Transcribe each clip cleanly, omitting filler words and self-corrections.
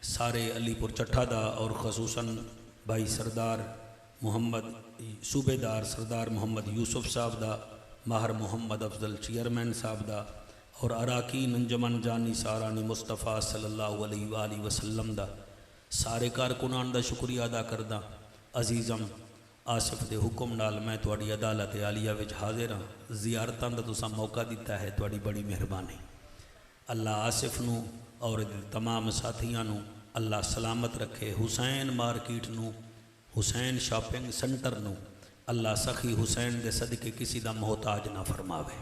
सारे अलीपुर चट्ठा दा और खसूसन भाई सरदार मुहम्मद सूबेदार सरदार मोहम्मद यूसुफ साहब दा, माहर मोहम्मद अफजल चेयरमैन साहब दा और अराकीन अंजमन जानी सारानी मुस्तफ़ा सल्लल्लाहु अलैहि वसल्लम दा सारे कारकुनान दा शुक्रिया अदा करदा। अजीज़म आसिफ दे हुक्म नाल मैं तुहाडी अदालत आलिया विच हाजिर हाँ। जियारतां दा तुसां मौका दिता है, तुहाडी बड़ी मेहरबानी। अल्लाह आसिफ नूं और तमाम साथियां नूं अल्लाह सलामत रखे। हुसैन मार्केट नूं, हुसैन शॉपिंग सेंटर नूं अल्लाह सखी हुसैन दे सदके किसी दा मोहताज ना फरमावे।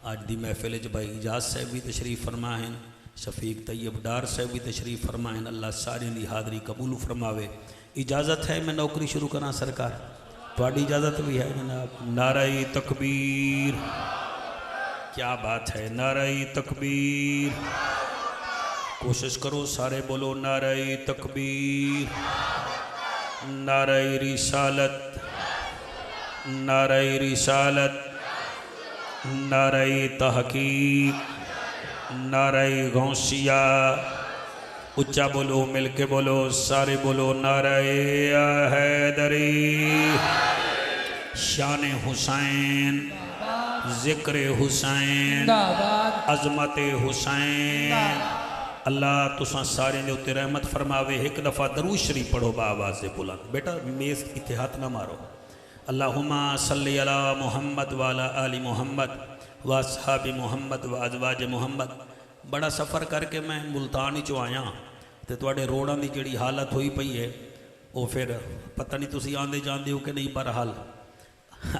अज दी महफिल च भाई इजाज साहब भी तशरीफ फरमा हैं, शफीक तैयब डार साहब भी तशरीफ फरमा हैं। अल्लाह सारे दी हाज़री कबूल फरमावे। इजाज़त है मैं नौकरी शुरू करा सरकार? थोड़ी इजाज़त भी है जनाब। नाराए तकबीर, क्या बात है, नाराए तकबीर। कोशिश करो सारे बोलो नाराए तकबीर, नाराए रिसालत, नाराए रिसालत, नाराए तहकीक, नाराए गौसिया। उच्चा बोलो, मिलके बोलो, सारे बोलो नाराए हैदरी। शान हुसैन, जिक्र हुसैन, अजमत हुसैन। अल्लाह तुसा सारे ने उत्ते रहमत फरमावे। एक दफ़ा दरूद शरीफ पढ़ो बाआवाज़ से बुलंद। बेटा मेज़ इत्थे हाथ ना मारो। अल्लाहुम्मा सल्ली अला मुहम्मद व अला आलि मुहम्मद व अस्हाबि मुहम्मद व अज़वाज मुहम्मद। बड़ा सफ़र करके मैं मुल्तान चो आया तो तुहाडे रोडां की जिहड़ी हालत हुई पई है वो फिर पता नहीं तुसीं आंदे जांदे हो कि नहीं। बहरहाल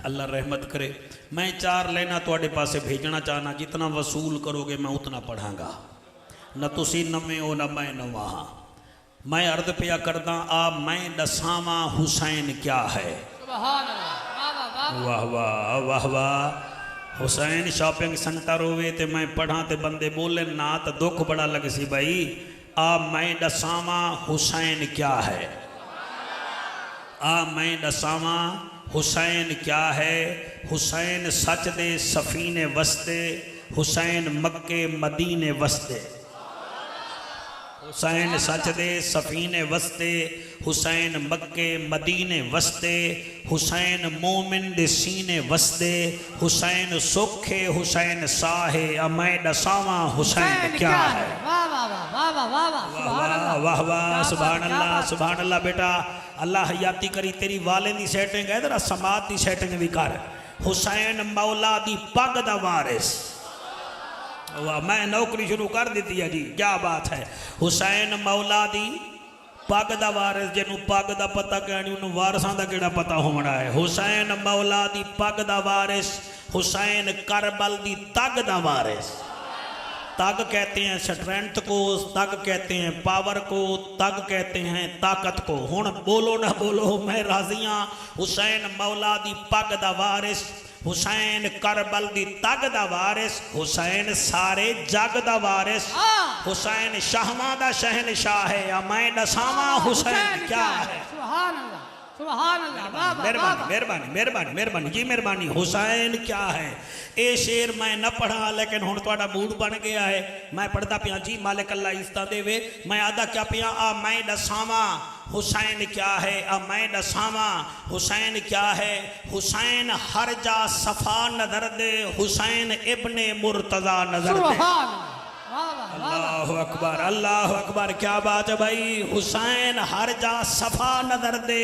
अल्लाह रहमत करे। मैं 4 लाइनां तुहाडे पासे भेजना चाहना, जितना वसूल करोगे मैं उतना पढ़ांगा। न तुसीं नवे हो न मैं नवा हाँ। मैं अर्द पिया करदा आ मैं दसावां हुसैन क्या है। वाह वाह वाह वाह। हुसैन शॉपिंग सेंटर होवे तो मैं पढ़ा तो बंदे बोले ना तो दुख बड़ा लग सी भाई। आ मैं दसावां हुसैन क्या है, आ मैं दसावां हुसैन क्या है। हुसैन सच दे सफीने वस्ते, हुसैन मक्के मदीने वस्ते। हुसैन सच दे सफीने वस्ते, हुसैन मक्के मदीने वस्ते। हुसैन मोमिन दे सीने वस्ते, हुसैन सोखे हुसैन साहे। अमै दसावां हुसैन क्या है। वाह वाह सुभान अल्लाह सुभान अल्लाह। बेटा अल्लाह हयाती करी तेरी वाले दी सेटिंग है, तेरा समात दी सेटिंग भी कर। हुसैन मौला दी पग दा वारिस। वाह मैं नौकरी शुरू कर दी है जी, क्या बात है। हुसैन मौला दी पग दा वारिस। जिन्हों पग दा पता कहनी उन्होंने वारसां दा केड़ा पता होना है। हुसैन मौला दी पग दा वारिस, हुसैन करबल दी तग दा वारिस। तग कहते हैं स्ट्रेंथ को, तग कहते हैं पावर को, तग कहते हैं ताकत को। हुण बोलो ना बोलो मैं राजी हाँ। हुसैन मौला दी पग दा वारिस, हुसैन करबल दी तग दा वारिस, हुसैन सारे जग दा वारिस। हुसैन शाहवां दा शहनशाह है। मैं दसावां हुसैन क्या है। मेहरबानी मेहरबानी मेहरबानी मेहरबानी जी मेहरबानी। हुसैन क्या है ये शेर मैं न पढ़ा लेकिन हुण तुहाडा मूड बन गया है। मैं पढ़दा पिया जी मालिक अल्लाह इज्जत देवे। मैं आदा क्या पिया आ मैं दसावां हुसैन क्या है। आ मैं दसावां हुसैन क्या है। हुसैन हर जा सफा नजर दे, हुसैन इब्ने मुर्तजा नजर दे। अल्लाह अकबर अल्लाह अकबर। क्या बात है भाई। हुसैन हर जा सफा नजर दे,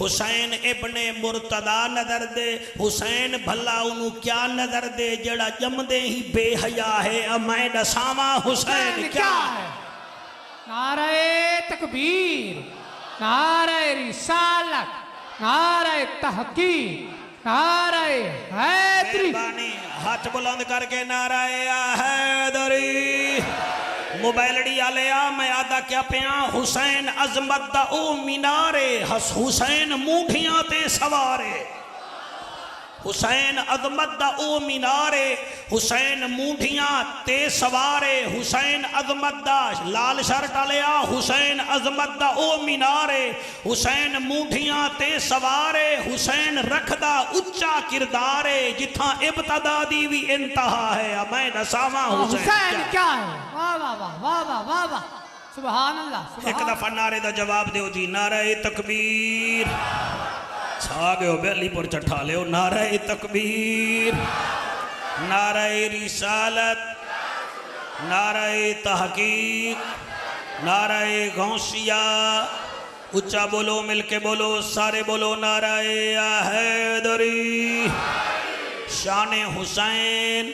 हुसैन इब्ने मुर्तदा नजर दे। हुसैन भला उन्हों क्या नजर दे जड़ा जमदे ही बेहया है। मैं दसावां हुसैन क्या है। नारे तकबीर, नारे रिसालत, नारे तहकीक, नारे हैदरी। हाथ बुलंद करके नाराए हैदरी। मोबाइलड़ी आले आ मैं आदा क्या पिया। हुसैन अजमत दा ओ मीनारे, हुसैन मूठियां ते सवारे। हुसैन अजमत दा ओ मीनारे, हुसैन मूठियां ते सवारे। हुसैन अजमत दा लाल शर्ट आलिया, हुसैन अजमत दा ओ मीनारे, हुसैन मूठियां ते सवारे। हुसैन रखदा उच्चा किरदारे, जिथा इब्तदा दी भी इंतहा है। मैं दसावां हुसैन क्या है। वाह वाह वाह वाह वाह वाह। सुभान अल्लाह एक दफा नारे का जवाब दो जी। नारे तकबीर छा गयो बेलीपुर चठा लियो। नारे तकबीर, नारे रिसालत, नारे तहकीक, नारे गौसिया। उच्चा बोलो, मिलके बोलो, सारे बोलो। नारे हैदरी, शान हुसैन,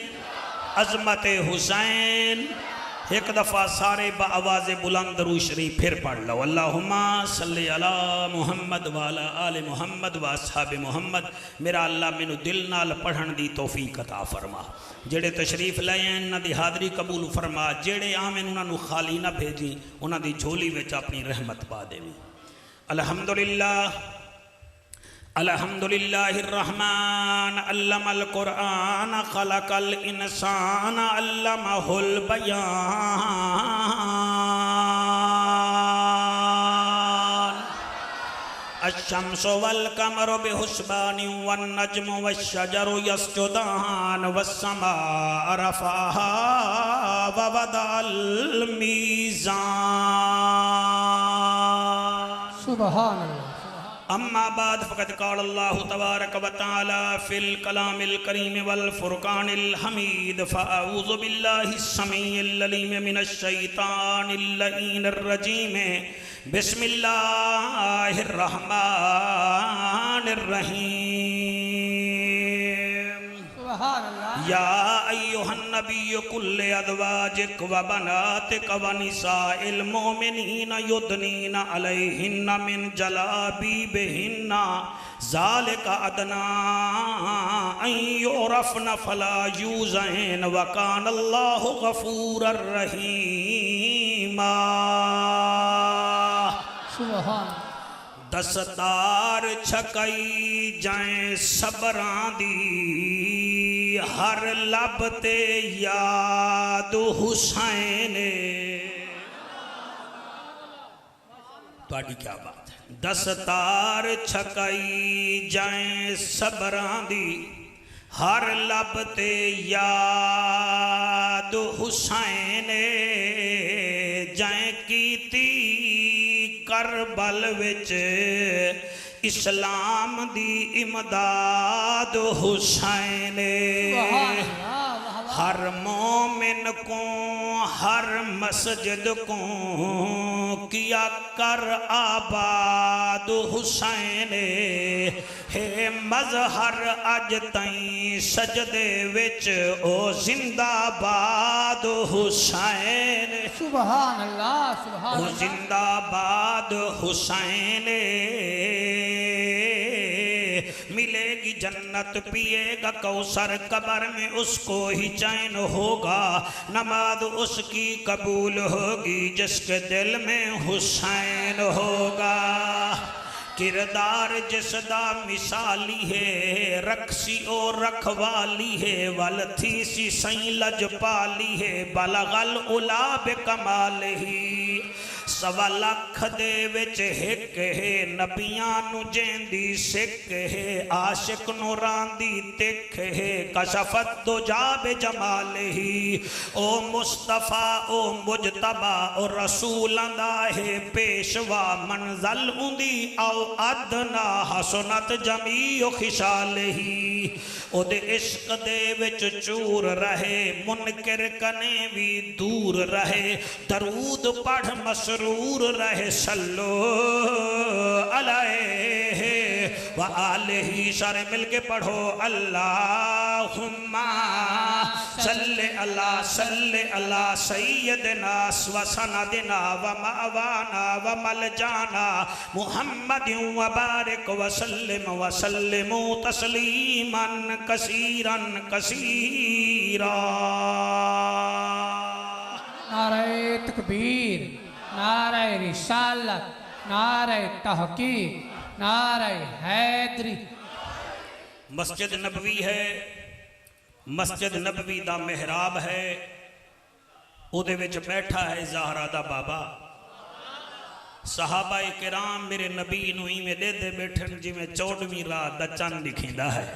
अजमत हुसैन। एक दफ़ा सारे बावाज़ बुलंद रू शरीफ फिर पढ़ लो। अल्लाहुम्मा सल्ली अला मुहम्मद वाला आले मुहम्मद व असहाबे मुहम्मद। मेरा अल्लाह मैनू दिल नाल पढ़न दी तौफीक अता फरमा। जेड़े तशरीफ लाए हैं इन्हां दी हाज़री कबूल फरमा। जेड़े आवेन उन्हां नू खाली ना भेजी, उन्हां दी झोली विच अपनी रहमत पा देवी। अल्हम्दुलिल्लाह अल्हम्दुलिल्लाहिर रहमान अल्लमल कुरआन खलकल इंसान अल्लमहुल बयान। अश्शम्सु वल कमरु बिहुस्बानिन वन नज्मु वश्शजरु यस्जुदान वस्समाअ रफ़अहा व वदअल मीज़ान। सुभान अल्लाह। अम्मा बाद फ़क़द क़ाल अल्लाहु तबारक व तआला फ़िल कलामिल करीम वल फ़ुरक़ानिल हमीद फ़अऊज़ु बिल्लाहिस समीइल अलीम मिनश शैतानिर लईनिर रजीम। बिस्मिल्लाहिर रहमानिर रहीम। सुभान अल्लाह। या अय्युहन नबिय्यु कुल अज़वाजिक व बनातिक व निसाइल मोमिनीना युदनीना अलैहिन्ना मिन जलाबीबिहिन्ना ज़ालिका अदना अन युरफ़्ना फला यूज़ैन व कानल्लाहु गफ़ूरर रहीमा। सुभान। दस्तार छकई जाए सबरां दी हर लब ते याद हुसैन। क्या बात है। दस्तार छकई जाए सबरां दी हर लब ते याद हुसैन। जाए कीती करबल विच इस्लाम दी इमदाद हुसैन। हर मोमिन को हर मस्जिद को किया कर आबाद हुसैन। हे मजहर अज तई सजदे विच ओ जिंदाबाद हुसैन। सुभान अल्लाह सुभान ओ जिंदाबाद हुसैन। मिलेगी जन्नत पिएगा कौसर कब्र में उसको ही चैन होगा। नमाज उसकी कबूल होगी जिसके दिल में हुसैन होगा। किरदार जिसदा मिसाली है रखसी और रखवाली है वल थी सी सही लजपाली है बलगल उला बेकमाल ही। सवा लख दे विच हिक है नबियां नू जेंदी सिक है आशिक नू रांदी तिख है कशफत दो जाबे जमाल ही। ओ मुस्तफा ओ मुजतबा ओ रसूलां दा है पेशवा मंजल उंदी आओ अदना हसनत जमी ओ खिशाल ही। ओदे इश्क दे विच चूर रहे मुनकिर कने भी दूर रहे दरूद पढ़ मसरूर रहे सल्लो अलैहि व आलिही। सारे मिलके पढ़ो अल्लाहुम्मा सल्ले अला सय्यदना व सनदना व मवाना व मलजाना मुहम्मदिन व बारिक व सल्लिमु तस्लीमन कसीरन कसीरा। नारे तकबीर, नारे रिसालत, नारे तहकीक, नारे हैदरी। मस्जिद नबवी है। मस्जिद नबवी दा मेहराब है। उहदे विच बैठा है ज़हरा दा बाबा। सहाबा किराम मेरे नबी नू इवें दे बैठन जिवें 14वीं रात दा चंद दिखींदा है।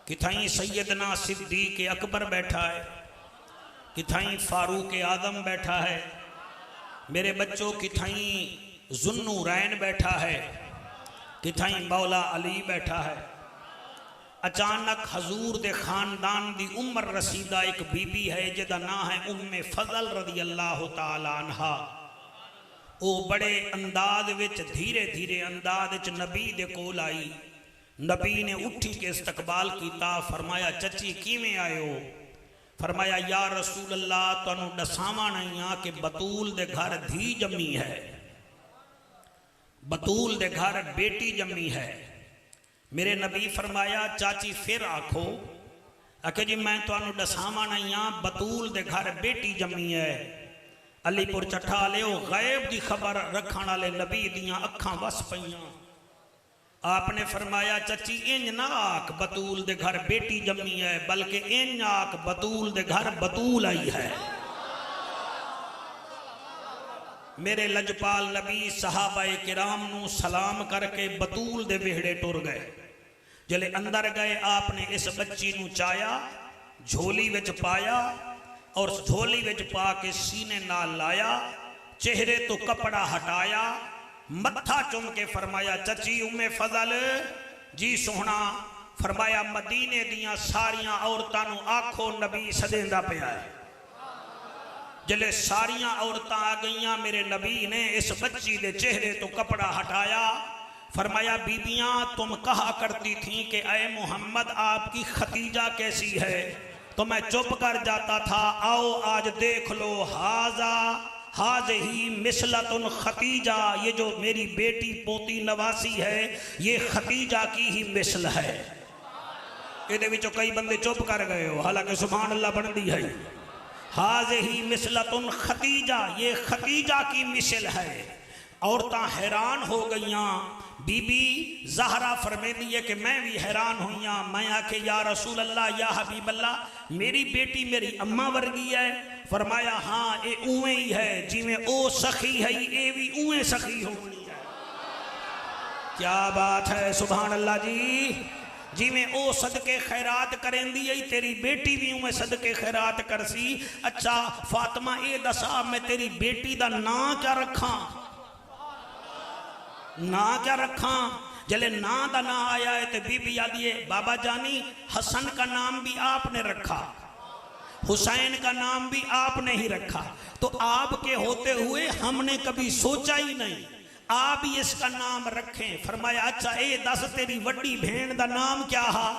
किथाई सैयदना सिद्दीक अकबर बैठा है, किथाई फारूक आदम बैठा है, मेरे बच्चों किथाई जुन्नू रैन बैठा है, किथाई मौला अली बैठा है। अचानक हजूर दे खानदान दी उम्र रसीदा एक बीबी है जिदा ना है उम्मे फजल रदी अल्लाह तआला अन्हा। वो बड़े अंदाज विच धीरे धीरे अंदाज विच नबी दे कोल आई। नबी ने उठी के इस्तकबाल किया। फरमाया चची किवें आए हो? फरमाया या रसूल अल्लाह तुहानू दसावां नहीं आ कि बतूल दे घर धी जमी है, बतूल दे घर बेटी जमी है। मेरे नबी फरमाया चाची फिर आखो। आखे जी मैं तुहानू दसावां नहीं आ बतूल दे घर बेटी जमी है। अलीपुर चट्ठा वाले गैब की खबर रखने वाले नबी दियां अखां वस पईयां। आपने फरमाया चची इंज ना आख बतूल दे घर बेटी जमी है, बल्कि इंज आख बतूल दे घर बतूल आई है। मेरे लजपाल नबी सहाबाए किराम नू सलाम करके बतूल दे विहड़े टुर गए। जले अंदर गए आपने इस बच्ची नू चाया, झोली विच पाया और झोली विच पा के सीने नाल लाया, चेहरे तो कपड़ा हटाया, मत्था चुम के फरमाया चची उम्मे फजल जी सोहना। फरमाया मदीने दियां सारियां औरतां नू आखो नबी सदेंदा पिया है। जले सारियां औरतां आ गईयां, मेरे नबी ने इस बच्ची दे चेहरे तो कपड़ा हटाया। फरमाया बीबियां तुम कहा करती थी कि ऐ मोहम्मद आपकी खतीजा कैसी है, तो मैं चुप कर जाता था। आओ आज देख लो, हाजा हाज ही मिसलतुन खतीजा, ये जो मेरी बेटी पोती नवासी है ये खतीजा की ही मिसल है। ये विचों कई बंदे चुप कर गए हो, हालांकि सुभान अल्लाह बनती है। हाज ही मिसलतुन खतीजा, ये खतीजा की मिसल है। औरतां हैरान हो गईयां। बीबी ज़हरा फरमेदी है कि मैं भी हैरान हुई। मैं आखे या रसूल अल्लाह या हबीब अल्लाह मेरी बेटी मेरी अम्मा वर्गी है। फरमाया हाँ ये उवें ही है, जिमें ओ सखी है ये भी उवें सखी होनी है। क्या बात है सुभान अल्लाह जी। जिमें ओ सदके खैरात करेंदी है तेरी बेटी भी उवें सदके खैरात करसी। अच्छा फातिमा ये दसा मैं तेरी बेटी दा नां क्या रखा, ना क्या रखा? जले ना दा ना आया है तो बीबी आदि है बाबा जानी हसन का नाम भी आपने रखा, हुसैन का नाम भी आपने ही रखा, तो आपके होते हुए हमने कभी सोचा ही नहीं आप ही इसका नाम रखें। फरमाया अच्छा ए दस तेरी वड्डी भेण दा नाम क्या हा?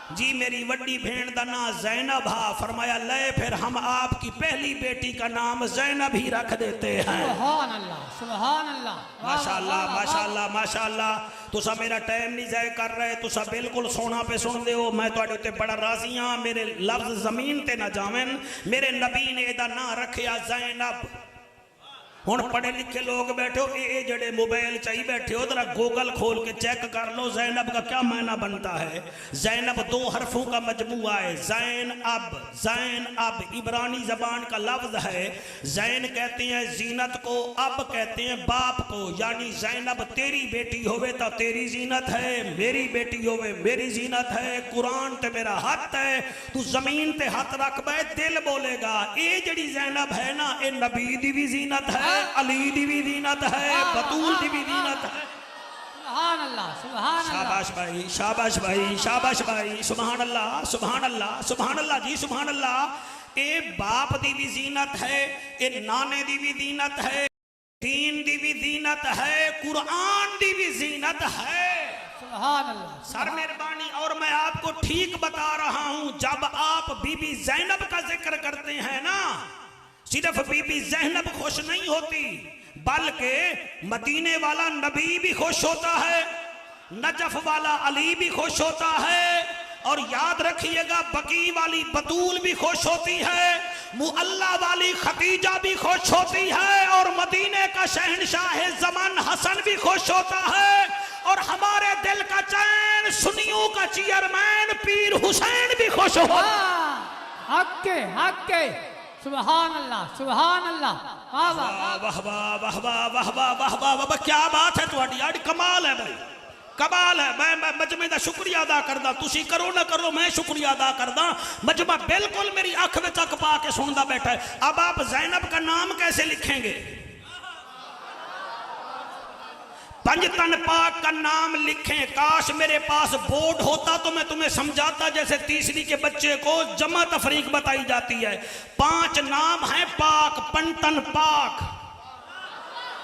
जी मेरी वड्डी भेण दा नाम जैनब हा। फरमाया ले फिर हम आपकी पहली बेटी का नाम जैनब ही रख देते हैं। सुभान अल्लाह, सुभान अल्लाह, माशाअल्लाह माशाअल्लाह माशाअल्लाह। तुसा मेरा टाइम नहीं ज़ाया कर रहे, तुसा बिल्कुल सोना पे सुन दे हो। मैं तुहाडे उत्ते बड़ा राजी हाँ, मेरे लफ्ज जमीन ते ना जावन। मेरे नबी ने इहदा नाम रखिया जैनब। हुण पढ़े लिखे लोग बैठे हो, ये जड़े मोबाइल चाहिए बैठे हो जरा गूगल खोल के चेक कर लो जैनब का क्या मायना बनता है। जैनब दो हरफों का मजमूआ है, जैन अब इब्रानी जबान का लफ्ज है। जैन कहते हैं जीनत को, अब कहते हैं बाप को। यानी जैनब तेरी बेटी होवे तो तेरी जीनत है, मेरी बेटी होवे मेरी जीनत है। कुरान ते मेरा हाथ है, तू जमीन ते हाथ रख बै दिल बोलेगा। ये जड़ी जैनब है ना ये नबी दी भी जीनत है, अली दी भी जीनत है, बतूल दी भी जीनत है। सुभान अल्लाह, सुभान अल्लाह। शाबाश भाई, शाबाश भाई, शाबाश भाई। सुभान अल्लाह, सुभान अल्लाह, सुभान अल्लाह जी, सुभान अल्लाह। ए बाप दी भी जीनत है, ए नाने दी भी जीनत है, दीन दी भी जीनत है, कुरान दी भी जीनत है। सुभान अल्लाह। सर मेहरबानी, और मैं आपको ठीक बता रहा हूं, जब आप बीबी जैनब का जिक्र करते हैं ना, सिर्फ बीबी जैनब खुश नहीं होती बल्कि मदीने वाला नबी भी खुश होता है, नजफ वाला अली भी खुश होता है, और याद रखिएगा बकी वाली बतूल भी खुश होती है, मुअल्ला वाली खतीजा भी खुश होती है, और मदीने का शहंशाह ज़मान हसन भी खुश होता है, और हमारे दिल का चैन सुन्नियों का चेयरमैन पीर हुसैन भी खुश होता है। हक के सुभान अल्लाह, सुभान अल्लाह। वाह वाह वाह वाह वाह वाह वाह वाह वाह वाह वाह, क्या बात है तुम्हारी यार, कमाल है भाई। कमाल है। मैं मजमे का शुक्रिया अदा करदा, तुसी करो ना करो मैं शुक्रिया अदा करदा। मजमा बिल्कुल मेरी अख में तक पा के सुनदा बैठा है। अब आप ज़ैनब का नाम कैसे लिखेंगे? पंजतन पाक का नाम लिखें। काश मेरे पास बोर्ड होता तो मैं तुम्हें समझाता, जैसे तीसरी के बच्चे को जमा तफरीक बताई जाती है। 5 नाम है पाक, पंजतन पाक।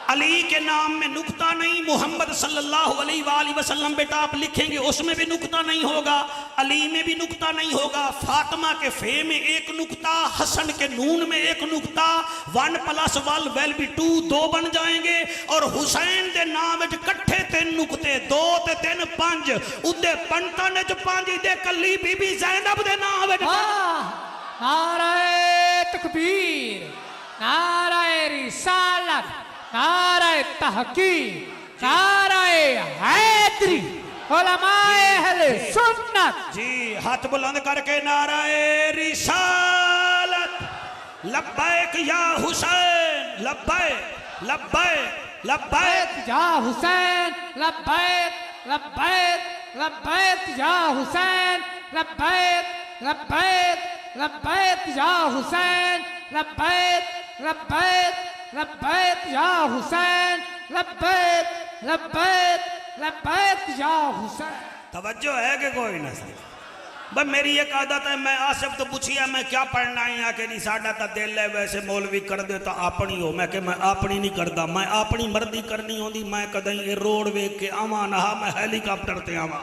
अली के नाम में नुक्ता नहीं, मोहम्मद सल्लल्लाहु अलैहि वसल्लम बेटा आप लिखेंगे उसमें भी नुक्ता नहीं होगा, अली में भी नुक्ता नहीं होगा, फातिमा के फे में 1 नुक्ता, हसन के नून में 1 नुक्ता, 1 + 1 will be 2, 2 बन जाएंगे। और हुसैन के नाम कट्ठे 3 नुक्ते, 2 ते 3 5, उदे पंटन 5 दे कली बीबी ज़ैनब दे नाम। नारे तकबीर, नारे रिसालत, नारे तहकीक, नारे हैदरी, उलमाए अहले सुन्नत। जी हाथ बुलंद करके नारे रिसालत, लब्बैक या हुसैन, लब्बैक लब्बैक लब्बैक या हुसैन, लब्बैक लब्बैक लब्बैक या हुसैन, लब्बैक लब्बैक लब्बैक या हुसैन, लब्बैक लब्बैक लब्बैक या हुसैन, लब्बैक लब्बैक लब्बैक या हुसैन। तवज्जो है कि कोई ना? बस मेरी एक आदत है, मैं आसिफ तो पूछिया मैं क्या पढ़ना है यहाँ के नहीं, साडा तो दिल है वैसे मौलवी कर दे तो अपनी हो। मैं अपनी नहीं करता, मैं अपनी मर्जी करनी होती। मैं कदई ये रोड वेख के आवा ना, मैं हेलीकॉप्टर ते आवा।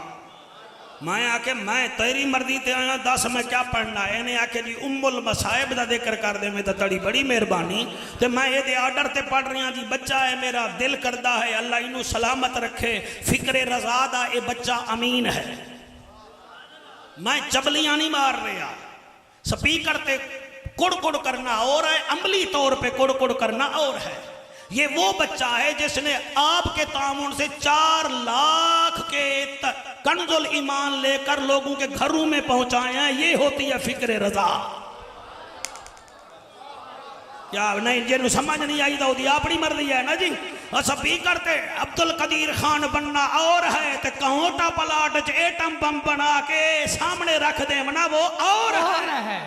मैं आके मैं तेरी मर्जी ते आया, दस मैं क्या पढ़ना है। इन्हें आके जी उम्मुल मसाइब का जिक्र कर दे में तो तड़ी बड़ी मेहरबानी। तो मैं ये आर्डर ते पढ़ रही जी, बच्चा है मेरा, दिल करता है अल्लाह इनू सलामत रखे, फिक्रे रजा दा ये बच्चा अमीन है। मैं चबलियां नहीं मार रहा, स्पीकर ते कुड़ कुड़ करना और है, अमली तौर पे कुड़ कुड़ करना और है। ये वो बच्चा है जिसने आपके तामुन से 4 लाख के कंजुल ईमान लेकर लोगों के घरों में पहुंचाए हैं। ये होती है फिक्र रजा। क्या नहीं जिन समझ नहीं आई तो अपनी मर्जी है ना जी। स्पीकर ते अब्दुल कदीर खान बनना और है, तो कहोटा पलाट च एटम बम बना के सामने रख दे ना, वो और है।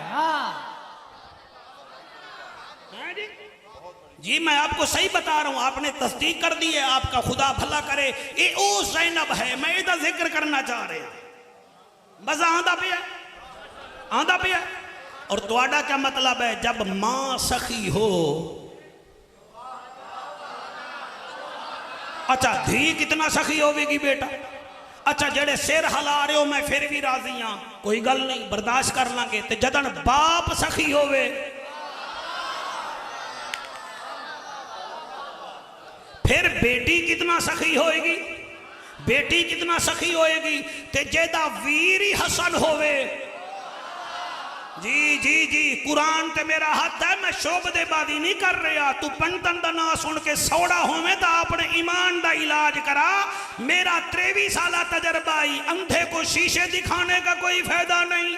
जी मैं आपको सही बता रहा हूं, आपने तस्दीक कर दी है, आपका खुदा भला करे। ये ओ ज़ैनब है, मैं इसका जिक्र करना चाह रहा। मजा आंदा पिया, आंदा पिया। और तुहाडा क्या मतलब है? जब मां सखी हो, अच्छा धी कितना सखी होगी बेटा। अच्छा जेड़े सिर हिला रहे हो मैं फिर भी राजी हाँ, कोई गल नहीं, बर्दाश्त कर लांगे। ते जदन बाप सखी होवे, फिर बेटी कितना सखी होएगी, बेटी कितना सखी होएगी। ते जेदा वीर ही हसन होवे। जी जी जी कुरान ते मेरा हाथ है, मैं शोबदेबाजी नहीं कर रहा। तू पंतन का ना सुन के सौड़ा होवे तो अपने ईमान का इलाज करा। मेरा 23 साल तजर्बा ही, अंधे को शीशे दिखाने का कोई फायदा नहीं,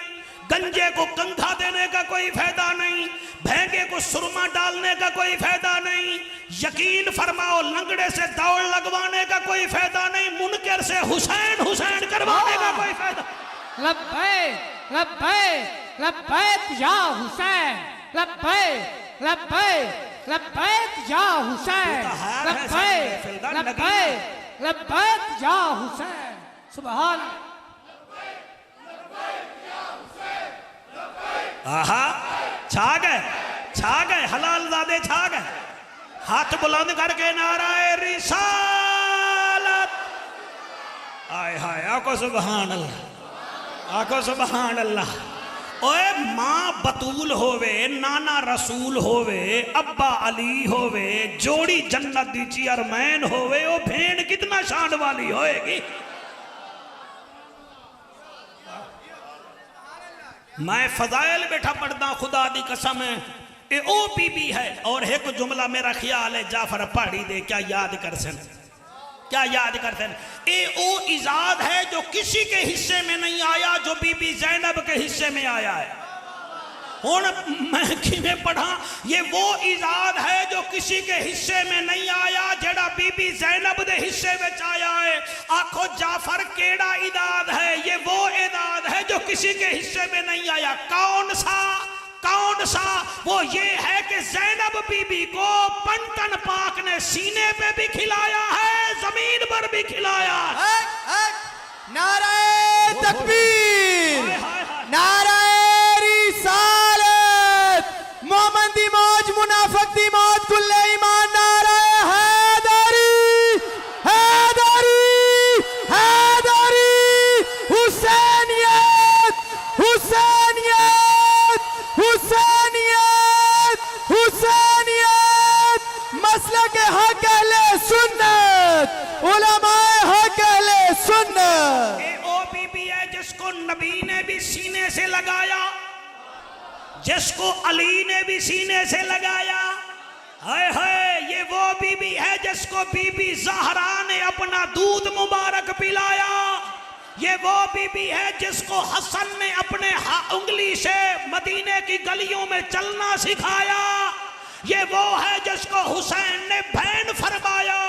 गंजे को कंधा देने का कोई फायदा नहीं, भेंगे को सुरमा डालने का कोई फायदा नहीं, यकीन फरमाओ लंगड़े से दौड़ लगवाने का कोई फायदा नहीं, मुनकर से हुसैन हुसैन करवाने का कोई फायदा। लब्बैक लब्बैक लब्बैक या हुसैन, लब्बैक लब्बैक लब्बैक या हुसैन, लब्बैक लब्बैक लब्बैक या हुसैन। सुभान। आहा छा गए हलाल ज़ादे छा गए। हाथ बुलंद करके नाराए रिसालत। आय हाय आको सुभान अल्लाह, आको सुभान अल्लाह। ओए मां बतूल होवे, नाना रसूल होवे, अब्बा अली होवे, जोड़ी जन्नत दी चेयरमैन होवे, ओ भेड़ कितना शान वाली होएगी। मैं फजाइल बैठा पढ़दा, खुदा दी कसम है ये ओ बीबी है। और एक जुमला मेरा ख्याल है जाफर पहाड़ी दे क्या याद कर सन, क्या याद कर सन। ये ओ इजाद है जो किसी के हिस्से में नहीं आया, जो बीबी ज़ैनब के हिस्से में आया है। हुण मैं किवें पढ़ा? ये वो इजाद है जो किसी के हिस्से में नहीं आया, जेड़ा बीबी ज़ैनब दे हिस्से में आया है। आखो जाफर केड़ा इदाद है? ये वो इदाद है जो किसी के हिस्से में नहीं आया। कौन सा? कौन सा? वो ये है कि ज़ैनब बीबी को पंटन पाक ने सीने पे भी खिलाया है, जमीन पर भी खिलाया है। नारे तकबीर, नारे रिसालत, मोमन दी मौज मुनाफिक दी मौत, कुल्ले ईमान, नारे हैदरी, हैदरी, हैदरी, हुसैनियत, हुसैनियत, हुसैनियत, हुसैनियत, मसलक हक अहले सुन्नत, उलमाए हक अहले सुन्नत। ये ओ बीबी है जिसको नबी ने भी सीने से लगाया, जिसको अली ने भी सीने से लगाया। हाय हाय, ये वो बीबी है जिसको बीबी ज़हरा ने अपना दूध मुबारक पिलाया। ये वो बीबी है जिसको हसन ने अपने उंगली से मदीने की गलियों में चलना सिखाया। ये वो है जिसको हुसैन ने बहन फरमाया।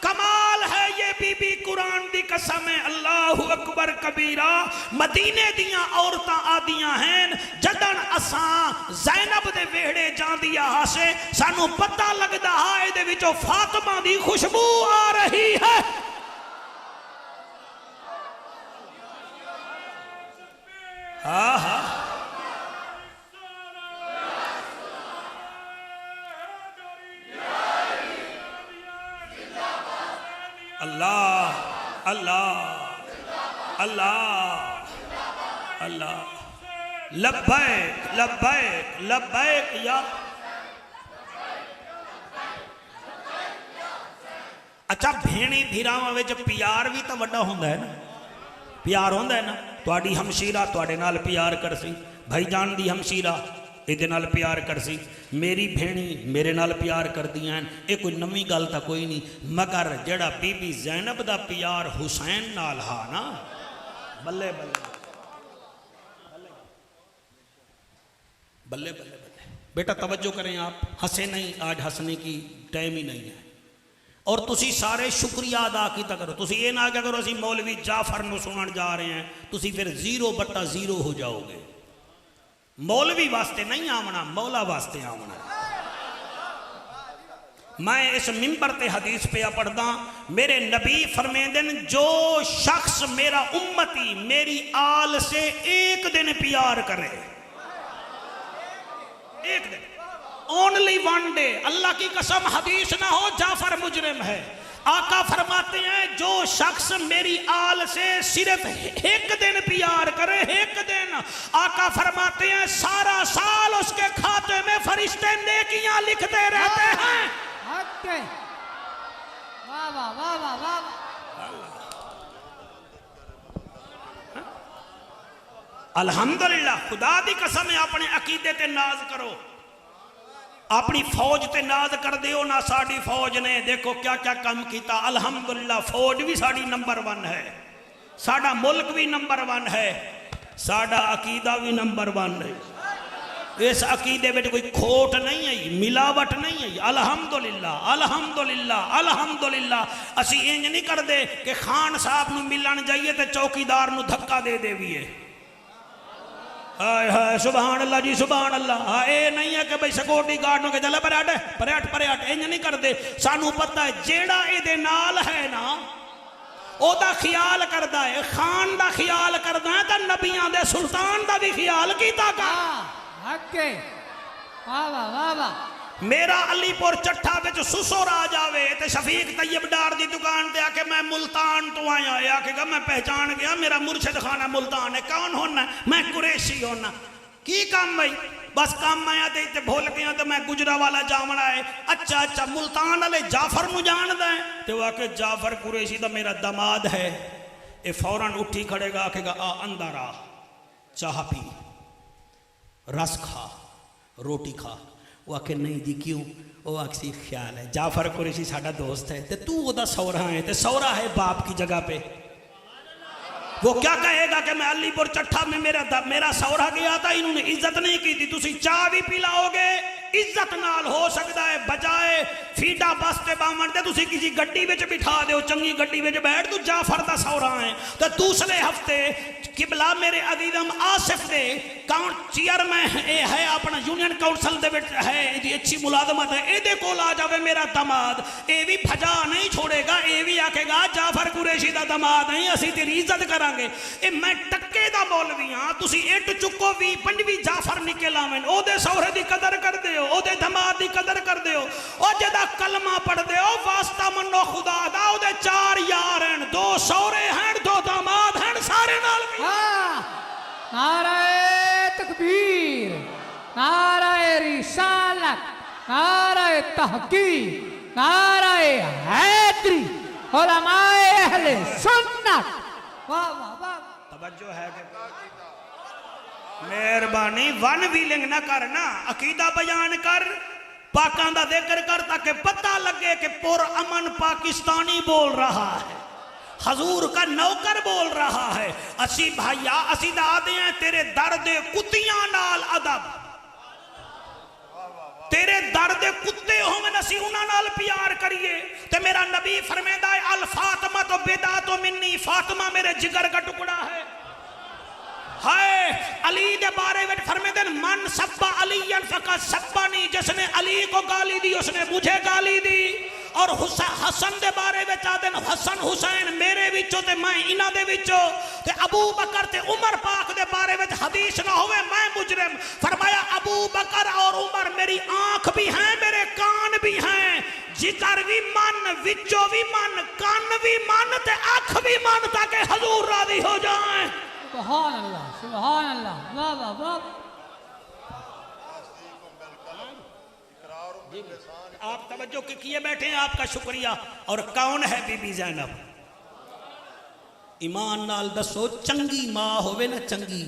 कमाल है ये बीबी, कुरान दी कसम है, अल्लाहु अकबर कबीरा। मदीने दियां औरतां आदियां हैं, जदन असां ज़ैनब दे वेहड़े जांदिया हासे सानू पता लगदा हा इहदे विचों फातिमा दी खुशबू आ रही है। हाँ हाँ, अल्लाह अल्लाह अल्लाह अल्लाह, लब्बैक लब्बैक लब्बैक या। अच्छा, भेणी भीरावां विच प्यार भी तो वड्डा हुंदा है ना, प्यार हुंदा है ना। तुहाडी हमशीरा तुहाडे नाल प्यार करसी, भाईजान दी हमशीरा इहदे नाल प्यार करसी, मेरी भेणी मेरे नाल प्यार करदियां हैं। ये कोई नवी गल तो कोई नहीं, मगर जेड़ा बीबी ज़ैनब दा प्यार हुसैन नाल हा ना, बल्ले बल्ले बल्ले बल्ले बल्ले। बेटा तवज्जो करें आप, हंसे नहीं, आज हंसने की टाइम ही नहीं है। और तुसी सारे शुक्रिया अदा किया करो। तुसी ये ना क्या करो असी मौलवी जाफर नूं सुनन जा रहे हैं, तुसी फिर 0/0 हो जाओगे। मौलवी वास्ते नहीं आवना, मौला वास्ते आवना। मैं इस मिंबर ते हदीस पे पढ़दा, मेरे नबी फरमेंदे ने जो शख्स मेरा उम्मती मेरी आल से एक दिन प्यार करे, एक दिन, ओनली वन डे, अल्लाह की कसम हदीस ना हो जाफर मुजरिम है। आका फरमाते हैं जो शख्स मेरी आल से सिर्फ एक दिन प्यार करे, एक दिन, आका फरमाते हैं सारा साल उसके खाते में फरिश्ते नेकियां लिखते रहते हैं। वाह वाह वाह वाह वाह। अल्हम्दुलिल्लाह, खुदा दी कसम है, अपने अकीदे ते नाज करो, अपनी फौज ते नाज कर दियो ना। साड़ी फौज ने देखो क्या क्या काम किया। अल्हम्दुलिल्लाह, फौज भी साड़ी नंबर 1 है, साड़ा मुल्क भी नंबर 1 है, साड़ा अकीदा भी नंबर 1 है। इस अकीदे में कोई खोट नहीं है, मिलावट नहीं है। अल्हम्दुलिल्लाह अल्हम्दुलिल्लाह अल्हम्दुलिल्लाह। असी इंज नहीं करते कि खान साहब नूं मिलन जाइए तो चौकीदार नूं धक्का दे देवीए। हाय हाय, सुभान अल्लाह जी, सुभान अल्लाह। हाँ, ये नहीं है कि भाई सिक्योरिटी गार्ड हो के चले पर हट पर हट पर हट, इंज नहीं करते। सानू पता है जेड़ा ये नाल है ना, ओदा ख्याल करता है, खान दा ख्याल करता है, तो नबियां दे सुल्तान दा भी ख्याल कीता का। वाह वाह वाह वाह। मेरा अलीपुर चट्ठा विच सुसुर आ जावे ते शफीक तैयब डार दी दुकान ते आके मैं मुल्तान तो आया, आखेगा मैं पहचान गया, मेरा मुर्शिद खाना मुल्तान है। कौन होना? मैं कुरैशी होना। की काम भाई? बस काम आया ते इत्ते भूल गया तो मैं गुजरावाला जावना है। अच्छा अच्छा, मुल्तान वाले जाफर नूं जानदा है? ते वो आके जाफर कुरैशी दा मेरा दमाद है। ये फौरन उठी खड़ेगा, आखेगा आ अंदर आ, चाह पी, रस खा, रोटी खा। वो आखे नहीं जी क्यों? वो अक्सी ख्याल है जाफर कुरैशी साडा दोस्त है, तो तू ओदा सौरा है, तो सौरा है बाप की जगह पे। वो क्या कहेगा कि मैं अलीपुर चट्ठा में मेरा सौरा गया था, इन्होंने इज्जत नहीं की थी। तुसी चाह भी पिलाओगे इज्जत नाल, हो सकता है बजाए फीडा बसते बामण दे तुसी किसी गड्डी विच बिठा दो, चंगी गड्डी विच बैठ, तू जाफर दा सौरा है। तो दूसरे हफ्ते किबला मेरे अजीजम आसिफ दे चेयरमैन है अपना यूनियन काउंसिल दे विच है, इदी अच्छी मुलाजमत है, एदे कोल आ जावे मेरा दमाद, ए भी भजा नहीं छोड़ेगा, ए भी आखेगा जाफर कुरैशी दा दमाद नहीं, असी तेरी इज्जत करांगे। ए मैं टक्के दा मौलवी हां, तुसी इट चुको भी पंजवी जाफर निकल आवें, ओदे सौरे दी कदर कर दियो, ओदे दमाद दी कदर कर दियो, ओ जेदा कलमा पढ़ दियो वास्ता मनो खुदा दा, ओदे 4 यार हैं, 2 सौरे हैं, 2 दामाद हैं, सारे नाल नाराए तकबीर, नाराए रिसालत, नाराए तहकीक, नाराए हैदरी, उलमाए अहले सुन्नत। वाह वाह वाह, तवज्जो है कि मेहरबानी वन व्हीलिंग ना करना, अकीदा बयान कर, पाकां दा जिक्र कर, ताकि पता लगे कि पुर अमन पाकिस्तानी बोल रहा है, हजूर का नौकर बोल रहा है। असी भाइया असी दादे हैं तेरे दर्द कुत्तियां नाल अदब, तेरे दर्द कुत्ते होंगे असी उन्हां नाल प्यार करिए। ते मेरा नबी फरमांदा है अल फातिमा तो बेदा तो मिन्नी, फातिमा मेरे जिगर का टुकड़ा है। हाय अली के बारे में फरमाते हैं मन सब्बा अलीयन फकत सब्बानी, जिसने अली को गाली दी उसने मुझे गाली दी। और हसन के बारे में चाहते हैं हसन हुसैन मेरे विचों ते मैं इन्हां दे विचों, ते अबू बकर ते उमर पाक के बारे में हदीस ना होवे मैं मुजरिम। फरमाया अबू बकर और उमर मेरी आंख भी हैं, मेरे कान भी हैं, जिगर भी मन, विचों भी मन, कान भी मन, ते आंख भी मन, ताकि हजूर राजी हो जाएं। सुभान अल्लाह, सुभान अल्लाह, वाह वाह वाह। आप तवज्जो के किए बैठे हैं, आपका शुक्रिया। और कौन है बीबी ज़ैनब? ईमान नाल दसो, चंगी मां होवे ना, चंगी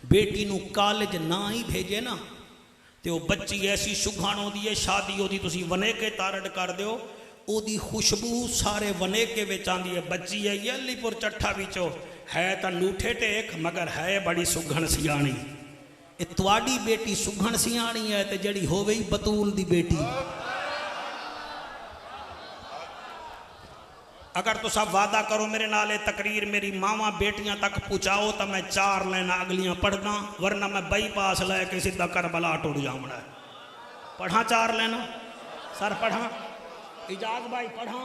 बेटी नू कॉलेज ना ही भेजे ना, ते वो बच्ची ऐसी सुघाण होंदी है, शादी होदी तुसी वनेके तारड़ कर दियो, ओदी खुशबू सारे वनेके विच आंदी है। बच्ची है अलीपुर चट्ठा विचों, है तो नूठे टेक मगर है बड़ी सुघण सियाणी। ये तुहाडी बेटी सुघण सियाणी है, ते जड़ी होवे ही बतूल दी बेटी। अगर तुसा वादा करो मेरे नाले तकरीर मेरी मावा बेटियां तक पहुँचाओ तो मैं 4 लाइना अगलियां पढ़दा, वरना मैं बाईपास लैके सीधा करबला टुट जावना। पढ़ा 4 लाइना सर, पढ़ा इजाज भाई पढ़ा,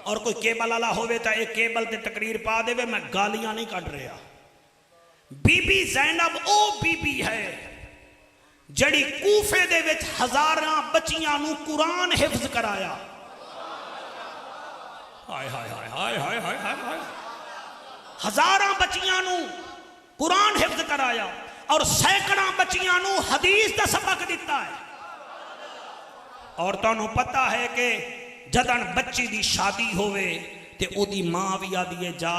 और कोई केबल वाला होवे तो एक केबल ते तकरीर पा देवे, मैं गालियां नहीं कढ़ रहा। बीबी ज़ैनब ओ बीबी है जड़ी कूफे दे विच हज़ारां बच्चियां नू कुरान हिफ्ज कराया। हाय हाय हाय हाय हाय हाय हाय हाय, हज़ारां बच्चियां नू कुरान हिफ्ज कराया और सैकड़ां बच्चियां नू हदीस दा सबक दिता है। और तुहानू पता है कि जदन बच्ची दी शादी होवे ते ओदी मां भी आदी है जा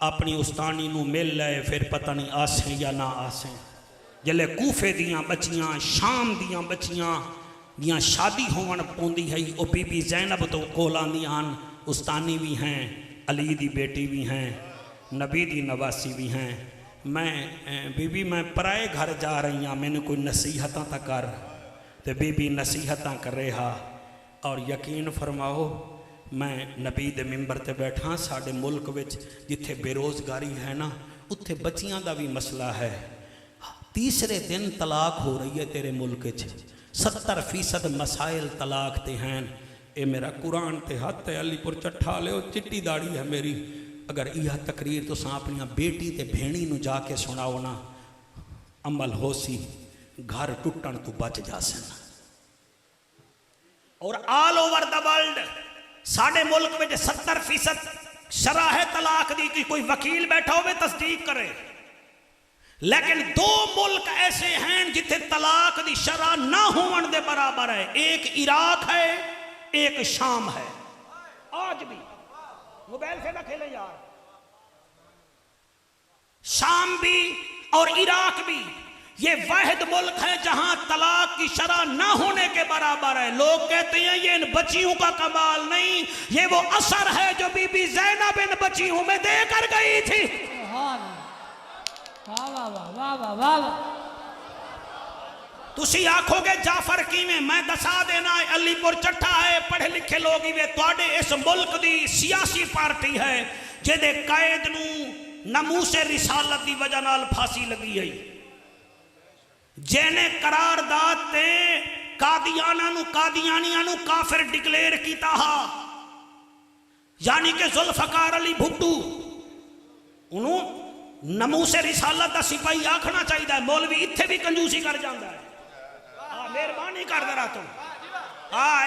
अपनी उस्तानी नू मिल ले, फिर पता नहीं आसें या ना आसें। जले कूफे दियां बच्चियां, शाम दियां बच्चियां दियां शादी होवन पौंदी है, ओ बीबी ज़ैनब तो कोल आंदियां, उस्तानी भी हैं, अली दी बेटी भी हैं, नबी दी नवासी भी हैं। मैं बीबी मैं पराए घर जा रही हाँ, मैंने कोई नसीहतां तां कर, ते बीबी नसीहतां कर रहा। और यकीन फरमाओ मैं नबी दे मिंबर ते बैठा, साडे मुल्क विच जिथे बेरोज़गारी है ना, उत्थे बच्चियां दा भी मसला है। तीसरे दिन तलाक हो रही है तेरे मुल्क च, 70% मसाइल तलाक ते हैं। ये मेरा कुरान ते हथ है, अलीपुर चट्ठा लियो, चिट्टी दाड़ी है मेरी। अगर यह तकरीर तो अपनी बेटी ते भेणी नू जाके सुनाओ ना, अमल हो सी, घर टुटन तो बच जा सन। और ऑल ओवर द वर्ल्ड साढ़े मुल्क में 70% शरह है तलाक दी की, कोई वकील बैठा हो तस्दीक करे। लेकिन 2 मुल्क ऐसे हैं जिथे तलाक दी शरह ना होने दे बराबर है, एक इराक है, एक शाम है। आज भी मोबाइल से ना खेले यार, शाम भी और इराक भी ये वाहिद मुल्क है जहां तलाक की शरह ना होने के बराबर है। लोग कहते हैं ये इन बच्चियों का कमाल नहीं, ये वो असर है जो बीबी ज़ैनब इन बच्चियों में देकर गई थी। सुभान वाह वाह वाह वाह वाह वाह वाह। तुसी आखोगे जाफर किवें, मैं दसा देना अलीपुर चट्ठा है, पढ़े लिखे लोग ही वे तुहाडे इस मुल्क दी सियासी पार्टी है जेदे कायद नू नमूसे रिसालत दी वजह नाल फांसी लगी है, जेने करारदाद ते कादियानियां नू काफिर डिक्लेयर कीता हा, यानी कि जुल्फकार अली भुट्टू उन्हों नमूसे रिसालत का सिपाही आखना चाहिए। मौलवी इत्थे भी कंजूसी कर जाता है। मेहरबानी कर दे रहा तू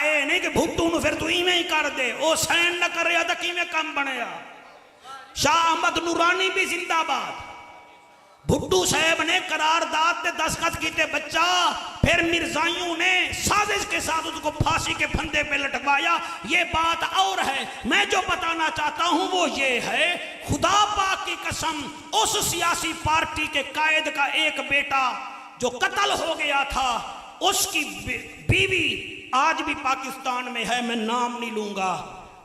ये नहीं कि भुट्टू नू फिर तू इवें ही कर दे, ओ सैन न कर तो किवें काम बनेगा। शाह अहमद नूरानी भी जिंदाबाद। भुट्टू साहब ने करारदाद पे दस्तखत किए बच्चा, फिर मिर्जाइयों ने साजिश के साथ उसको फांसी के फंदे पे लटकाया। ये बात और है, मैं जो बताना चाहता हूं वो ये है, खुदा पाक की कसम उस सियासी पार्टी के कायद का एक बेटा जो कत्ल हो गया था, उसकी बीवी आज भी पाकिस्तान में है, मैं नाम नहीं लूंगा,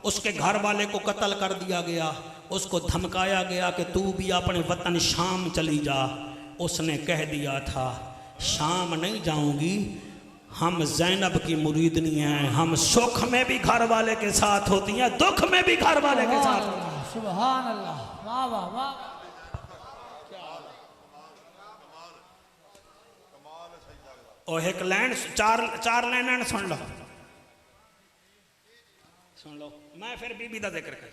उसके घर वाले को कत्ल कर दिया गया, उसको धमकाया गया कि तू भी अपने वतन शाम चली जा। उसने कह दिया था शाम नहीं जाऊंगी, हम जैनब की मुरीदनी हैं, हम सुख में भी घर वाले के साथ होती हैं, दुख में भी घर वाले के साथ होती हैं। सुभान अल्लाह वाह वाह वाह। और एक लाइन चार लाइन सुन लो, मैं फिर बीबी का जिक्र कर।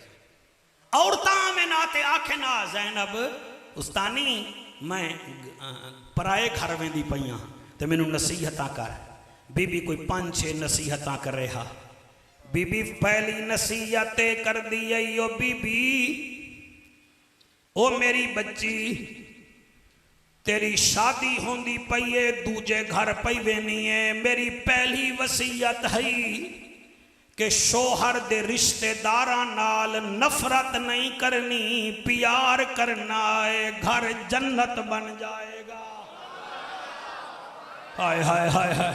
औरतां में नाते आखे ना जैनब उस्तानी मैं पराए घर वेंदी पईयां ते मैनू नसीहतां कर। बीबी कोई 5-6 नसीहतां कर रहा। बीबी पहली नसीहत कर दी आई, ओ बीबी ओ मेरी बच्ची तेरी शादी होंदी पई है, दूजे घर पई वेनी है, मेरी पहली वसीयत है कि शोहर दे रिश्तेदारां नाल नफरत नहीं करनी, प्यार करना है, घर जन्नत बन जाएगा। हाय हाय हाय हाय।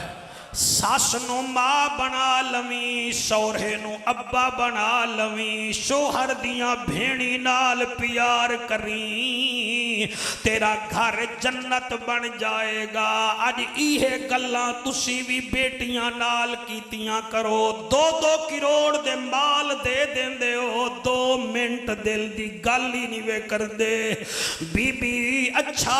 सस नू मां बना लवी, सौरे नू अब्बा बना लवी, शोहर दियां भेणी नाल प्यार करी, तेरा घर जन्नत बन जाएगा। अज इहे गल्लां तुसी भी बेटियां नाल कीतियां करो। 2-2 करोड़ दे माल दे देंदे हो, 2 मिनट दिल दी गल ही नहीं वे करदे। बीबी अच्छा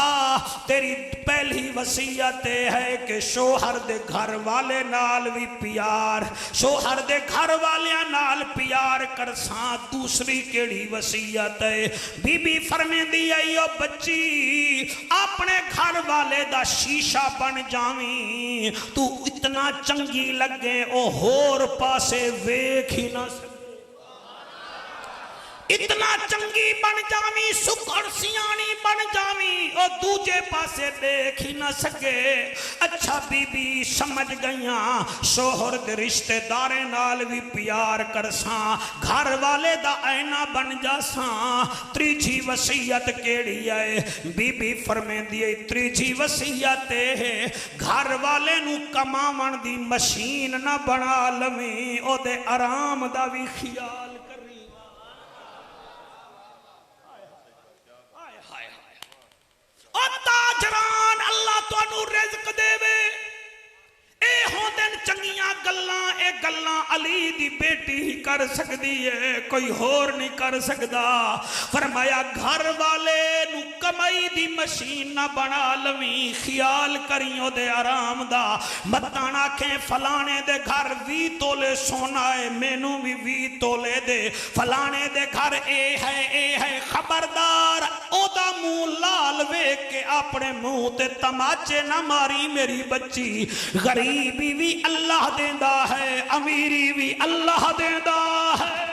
तेरी पहली वसीयत है कि शोहर दे घर वाले नाल भी प्यार, शोहर दे घर वालियां नाल प्यार कर सा। दूसरी केड़ी वसीयत है? बीबी फरमेंदी आई ओ बच्ची अपने घर वाले दा शीशा बन जावी, तू इतना चंगी लगे ओ होर पासे वेख ही ना सके, इतना चंगी बन जावी, सुखड़ सियाणी बन जावी और दूजे पासे देख ही ना सके। अच्छा बीबी समझ गईया, शोहर दे रिश्तेदारे नाल भी प्यार कर सा, घर वाले दा ऐना बन जा सा। त्रीजी वसीयत केड़ी है? बीबी फरमेंदी है त्रीजी वसीयत है घर वाले नू कमावन दी मशीन ना बना लवी, ओदे आराम दा भी ख्याल ताजरान। अल्लाह तुहानू रिज़्क देवे। ए होंदन चंगियां गल्लां, ए गल्लां अली दी बेटी ही कर सकदी है, कोई होर नहीं कर सकदा। फरमाया घर वाले नू कमाई दी मशीन ना बना लवी, ख्याल करी ओदे आराम दा। मत्ता ना आखे फलाने दे घर 20 तोले सोना है, मैनू भी 20 तोले दे। फलाने दे घर ए है, खबरदार ओदा मुंह लाल वेख के अपने मुंह ते तमाचे ना मारी मेरी बच्ची। गरीबी भी अल्लाह देंदा है, अमीरी भी अल्लाह देंदा है।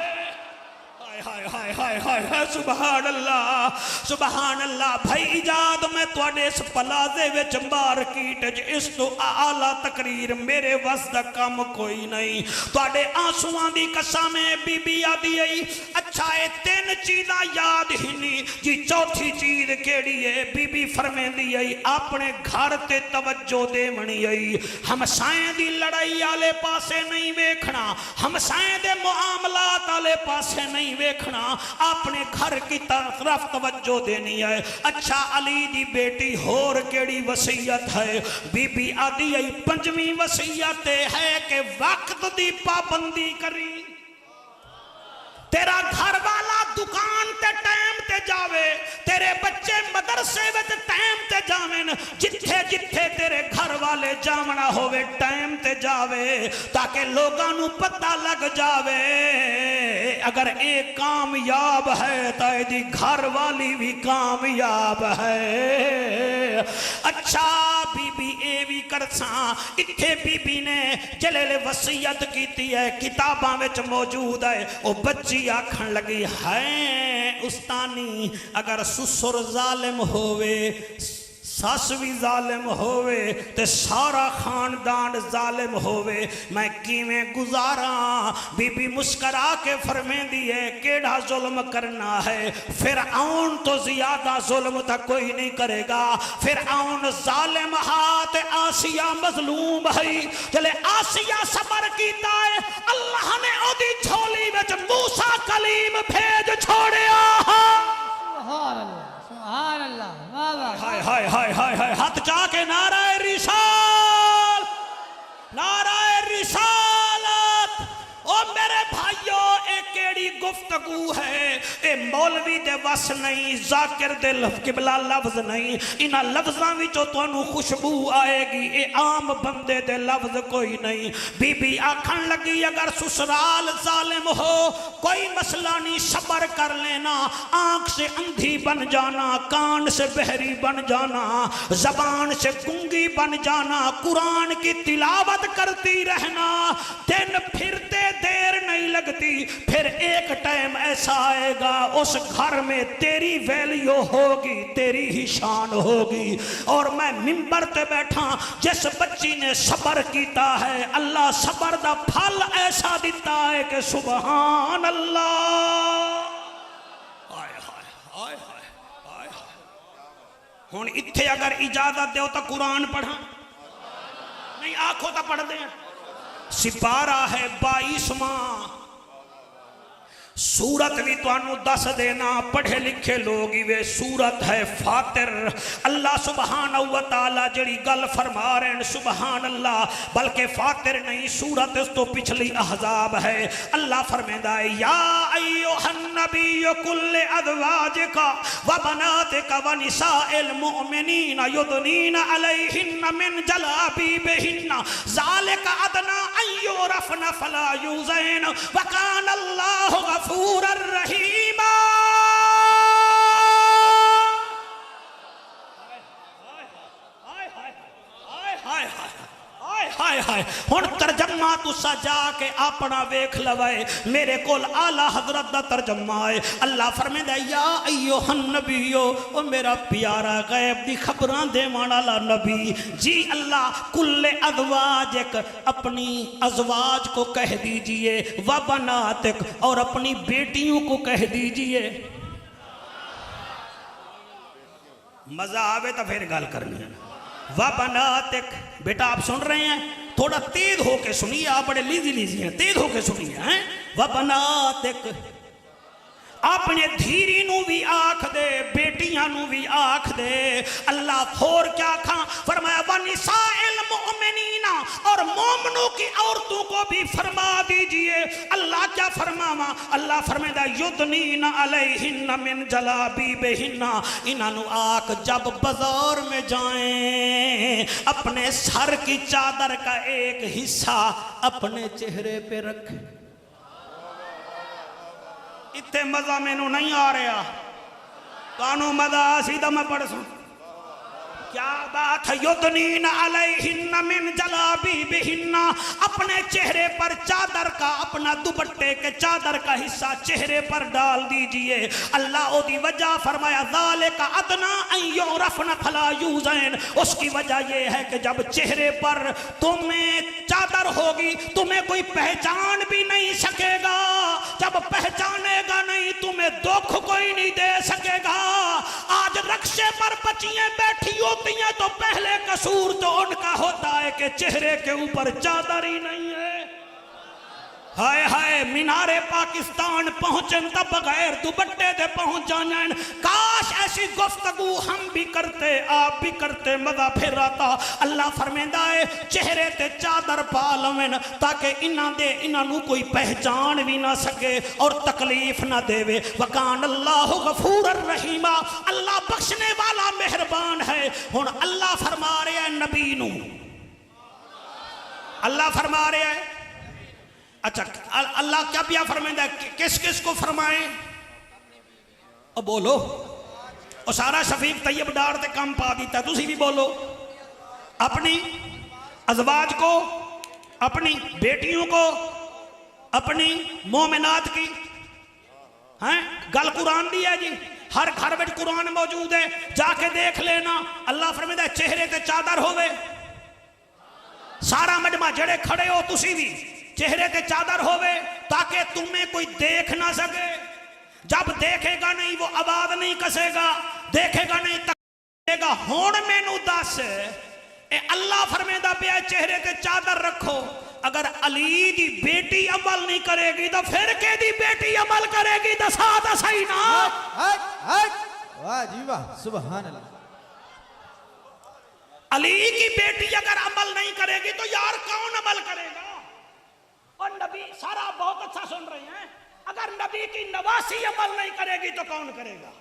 हाय हाय हाय हाय हाय सुभान अल्लाह सुभान अल्लाह। भाई इजाद मैं तुहाडे इस प्लाजे विच मार्केट च इस तो आला तकरीर मेरे वस दा काम कोई नहीं। तुहाडे आंसुआं दी कसम है बीबी आदी आई। अच्छा ये 3 चीज़ां याद ही नहीं जी, चौथी चीज केड़ी है? बीबी फरमेंदी आई अपने घर ते तवज्जो देवनी आई। हमसाएं दी लड़ाई आले पासे नहीं वेखना, हमसाएं दे मुआमलात आले पासे नहीं वेखना, अपने घर की तरफ तवज्जो देनी है। अच्छा अली दी बेटी होर केड़ी वसीयत है? बीबी आदि आई पंजवीं वसीयत है कि वक्त दी पाबंदी करी। तेरा घर वाला दुकान ते टाइम ते जावे, तेरे बच्चे मदरसे विच टाइम ते जावेन, जिथे जिथे तेरे घर वाले जावना होवे टाइम ते जावे, ताकि लोगां नू पता लग जावे अगर ये कामयाब है तो इहदी घर वाली भी कामयाब है। अच्छा बीबी ए भी करसा, इत्थे बीबी ने जलेले वसीयत कीती है, किताबां विच मौजूद है। ओ बच्ची आखन लगी है उस्तानी अगर ससुर जालिम होवे, सस भी जालिम होवे ते सारा खानदान जालिम होवे, मैं किवें गुजारा? बीबी मुस्करा के फरमेंदी है केड़ा जुल्म करना है? फिरऔन तो ज्यादा जुल्म तो कोई नहीं करेगा। फिरऔन जालिम हाथ, आसिया मजलूम है। चले आसिया सबर कीता है, अल्लाह ने ओदी झोली विच मूसा कलीम भेज छोड़िया। सुभान अल्लाह, सुभान अल्लाह, वाह वाह। हाय हाय हाय हाय हाय, हाथ जाके नाराए रिसाल, नाराए रिसालत। ओ मेरे भाइयों ए केड़ी गुफ्तगू है? ए मौलवी दे वस नहीं, जाकिर दे किबला लफ्ज नहीं। इन्हां लफ्जां विचों तुहानू खुशबू आएगी, ए आम बंदे दे लफ्ज कोई नहीं। बीबी आखन लगी अगर ससुराल जालिम हो कोई मसला नहीं, सबर कर लेना। आंख से अंधी बन जाना, कान से बहरी बन जाना, जबान से गूंगी बन जाना, कुरान की तिलावत करती रहना, दिन फिरते देर नहीं लगती। फिर एक टाइम ऐसा आएगा उस घर में तेरी वैल्यू होगी, तेरी ही शान होगी। और मैं मिंबर पे बैठा, जिस बच्ची ने सबर कीता है अल्लाह सबर दा फल ऐसा दिता है कि सुभान अल्लाह। हाय हाय हाय हाय हाय। हुण इत्थे अगर इजाजत दो तो कुरान पढ़ा नहीं, आखो तो पढ़ दें। सिपारा है 22वां, सूरत भी तुहानू दस देना, पढ़े लिखे लोग ही वे। सूरत है फातिर। अल्लाह सुबहान व तआला जड़ी गल फरमा रहे हैं सुबहान अल्लाह, बल्कि फातिर नहीं सूरत इस तो पिछली अहजाब है। अल्लाह फरमाता है या अय्युहन नबी कुल्ल अज़वाजिका व बनातिका व निसाइल मुमिनीन युदनीना अलैहिन्ना मिन जलाबीबिहिन्ना ज़ालिका अदना अन युरफ़ना फला युज़ैन व काना अल्लाहु गफूरर रहीमा। हुण तर्जमा तुसा जाके अपना वेख लवे, मेरे कोल आला हजरत दा तर्जमा है। अल्लाह फरमांदा या अय्युहन नबियो, ओ मेरा प्यारा गैब दी खबरां देवन वाला नबी जी। अल्लाह कुल्ले अज़वाजिक, अपनी अज़वाज को कह दीजिए, व बनातिक, और अपनी बेटियों को कह दीजिए। मजा आवे तो फिर गल करनी है। व बनातिक, बेटा आप सुन रहे हैं, थोड़ा तेज होके सुनिए, आप बड़े लीजी लीजी हैं, तेज होके सुनिए हैं। व बनातिक, अपने धीरी नू भी आख दे, बेटियां नू भी आख दे। अल्लाह होर क्या खा फरमाया व निसाइल मुमिनीना, और मोमनों की औरतों को भी फरमा दीजिए। अल्लाह क्या फरमावा? अल्लाह फरमाता युदनीना अलैहिन्ना मिन जलाबीबिहिन्ना, इन्हां आख जब बाजार में जाएं अपने सर की चादर का एक हिस्सा अपने चेहरे पे रखें। इतने मजा मैनू नहीं आ रहा, कानू मजा सीधा मैं पढ़ सुन। क्या बात है? युदनीना अलैहिन्ना मिन जलाबीबिहिन्ना, अपने चेहरे पर चादर का, अपना दुपट्टे के चादर का हिस्सा चेहरे पर डाल दीजिए। अल्लाह ओदी वजह फरमाया ज़ालिका अदना अन युरफ़ना फला युज़ैन, उसकी वजह यह है कि जब चेहरे पर तुम्हें चादर होगी तुम्हें कोई पहचान भी नहीं सकेगा। जब पहचानेगा नहीं तुम्हें दुख कोई नहीं दे सकेगा। आज रक्शे पर बच्चियां बैठी होती हैं तो पहले कसूर तो उनका होता है कि चेहरे के ऊपर चादर ही नहीं है। हाय हाय मीनारे पाकिस्तान पहुंचन तो बगैर दुपट्टे दे पहुंच जान। काश ऐसी गुफ्तगू हम भी करते, आप भी करते, मजा फिर आता। अल्लाह फरमांदा है चेहरे ते चादर पा लवेन ताकि इन्हां कोई पहचान भी ना सके और तकलीफ ना देवे। वकान अल्लाह गफूर रहीमा, अल्लाह बख्शने वाला मेहरबान है। हुन अल्लाह फरमा रहा है नबी नू, अल्लाह फरमा रहा है। अच्छा अल्लाह क्या पिया फरमाइंदा है, किस किस को फरमाए? अब बोलो। और सारा शफीक तैयब डार ते काम पा दिता, तुसी भी बोलो। अपनी अज़वाज को, अपनी बेटियों को, अपनी मोमिनात की हैं गल कुरान दी है जी। हर घर में कुरान मौजूद है, जाके देख लेना। अल्लाह फरमाइंदा चेहरे ते चादर होवे। सारा मजमा जड़े खड़े हो तुसी भी चेहरे ते चादर होवे ताकि तुम्हें कोई देख ना सके। जब देखेगा नहीं वो आवाज नहीं कसेगा, देखेगा नहीं तकेगा। हुण मैनू दस, ए अल्लाह फरमांदा पिया चेहरे ते चादर रखो। अगर अली दी बेटी अमल नहीं करेगी तो फिर केदी बेटी अमल करेगी? दसा तो सही ना। वाह जी वाह, सुभान अल्लाह। अली की बेटी अगर अमल नहीं करेगी तो यार कौन अमल करेगा? और नबी, सारा बहुत अच्छा सुन रहे हैं, अगर नबी की नवासी अमल नहीं करेगी तो कौन करेगा?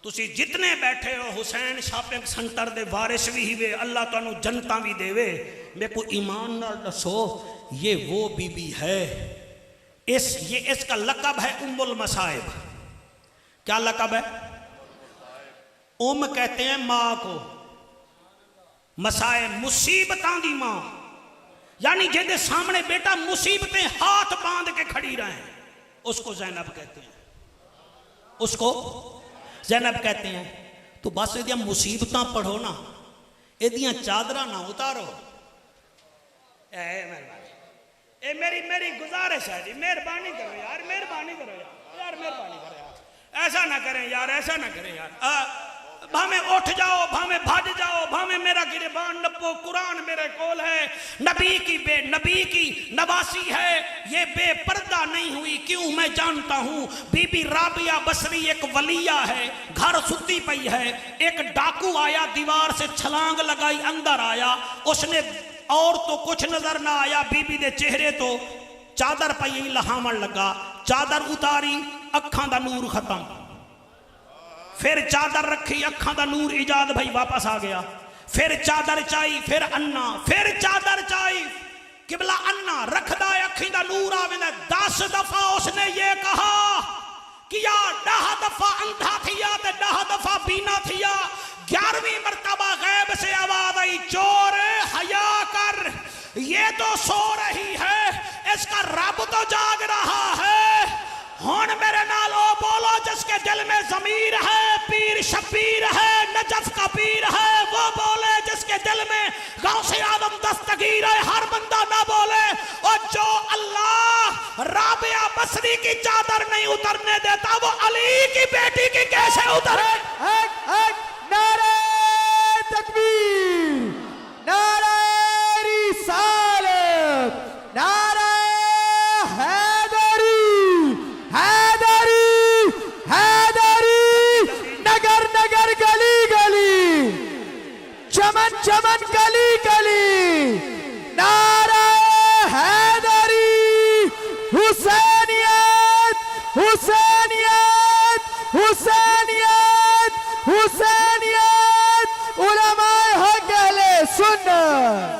तुसी जितने बैठे हो हुसैन शॉपिंग सेंटर दे वारिस भी वे, अल्लाह तुहानू जनता भी देवे। मेरे को ईमान नाल दसो, ये वो बीबी है, इसका लकब है उम्मुल मसाइब। क्या लकब है? उम कहते हैं माँ को, मसाए मुसीबतां दी मां, यानी जिहदे सामने बेटा मुसीबतें हाथ बांध के खड़ी रहे, उसको ज़ैनब कहते हैं, उसको ज़ैनब कहते हैं। तो बस ये मुसीबतां पढ़ो ना, ये चादरा ना उतारो। ए मेरी गुजारिश है जी, मेहरबानी करो यार, मेहरबानी करो यार, मेहरबानी करो यार, ऐसा ना करें यार, ऐसा ना करें यार। भावे उठ जाओ, भावे भज जाओ, भावे मेरा गिरबान नपो, कुरान मेरे कोल है। नबी की नवासी है, ये बेपर्दा नहीं हुई। क्यों? मैं जानता हूं। बीबी राबिया बसरी एक वलिया है, घर सुती पई है। एक डाकू आया, दीवार से छलांग लगाई, अंदर आया, उसने और तो कुछ नजर ना आया, बीबी दे चेहरे तो चादर पई लहावन लगा। चादर उतारी, अखां दा नूर खत्म। फिर चादर रखी, अखां दा नूर इजाद भाई वापस आ गया। फिर चादर चाई, फिर अन्ना, फिर चादर चाई, किबला अन्ना रखदा अखी दा नूर आवेंदा। 10 दफा उसने ये कहा कि या 10 दफा अंधा थिया ते 10 दफा बीना थिया। 11वीं मर्तबा गैब से आवाज आई, चोर हया कर, ये तो सो रही है, इसका रब तो जाग रहा है। हुन मेरे नाल ओ बोलो जिसके दिल में जमीर है, पीर शबीर है, नजफ का पीर है, वो बोले। जिसके दिल में गौसे आदम दस्तगीर है, हर बंदा ना बोले। और जो अल्लाह राबिया बसरी की चादर नहीं उतरने देता, वो अली की बेटी की कैसे उतरे? नारे तकबीर, नारे रिसालत, नारे चमन चमन गली गली, नारा हैदरी, हुसैनियत हुसैनियत हुसैनियत हुसैनियत, उलमाए हक अहले सुन्नत।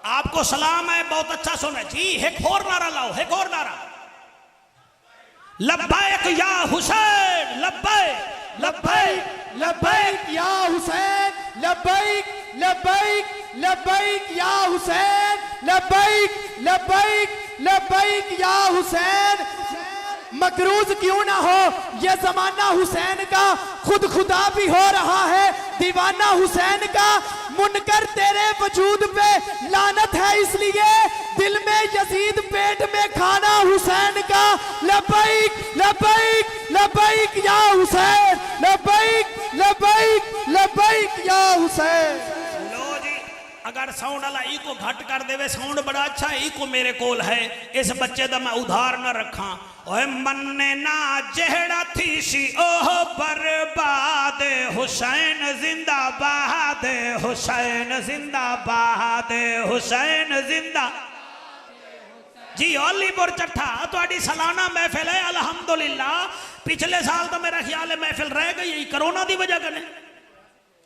आपको सलाम है, बहुत अच्छा सुना जी। एक और नारा लाओ, एक और नारा। लब्बैक या हुसैन, लब्बैक लब्बैक लब्बैक या हुसैन, लब्बैक लब्बैक लब्बैक या हुसैन, लब्बैक लब्बैक लब्बैक या हुसैन। मकरूज क्यों ना हो, यह जमाना हुसैन का खुद खुदा भी हो रहा है, दीवाना हुसैन का मुनकर तेरे वजूद पे लानत है, इसलिए दिल में यजीद पेट में खाना हुसैन का। लबैक लबैक लबैक या हुसैन, लबैक लबैक लबैक या हुसैन। लो जी, अगर साउंड वाला इको घट कर देवे, साउंड बड़ा अच्छा है, इको मेरे कोल है, इस बच्चे दा मैं उधार न रखा। ओए मन्ने ना जेहड़ा थी सी ओह बर्बाद, हुसैन जिंदाबाद, हुसैन जिंदाबाद, हुसैन जिंदा जी। अलीपुर चट्ठा थोड़ी सालाना महफिल है अल्हम्दुलिल्लाह। पिछले साल तो मेरा ख्याल है महफिल रह गई है कोरोना की वजह कने।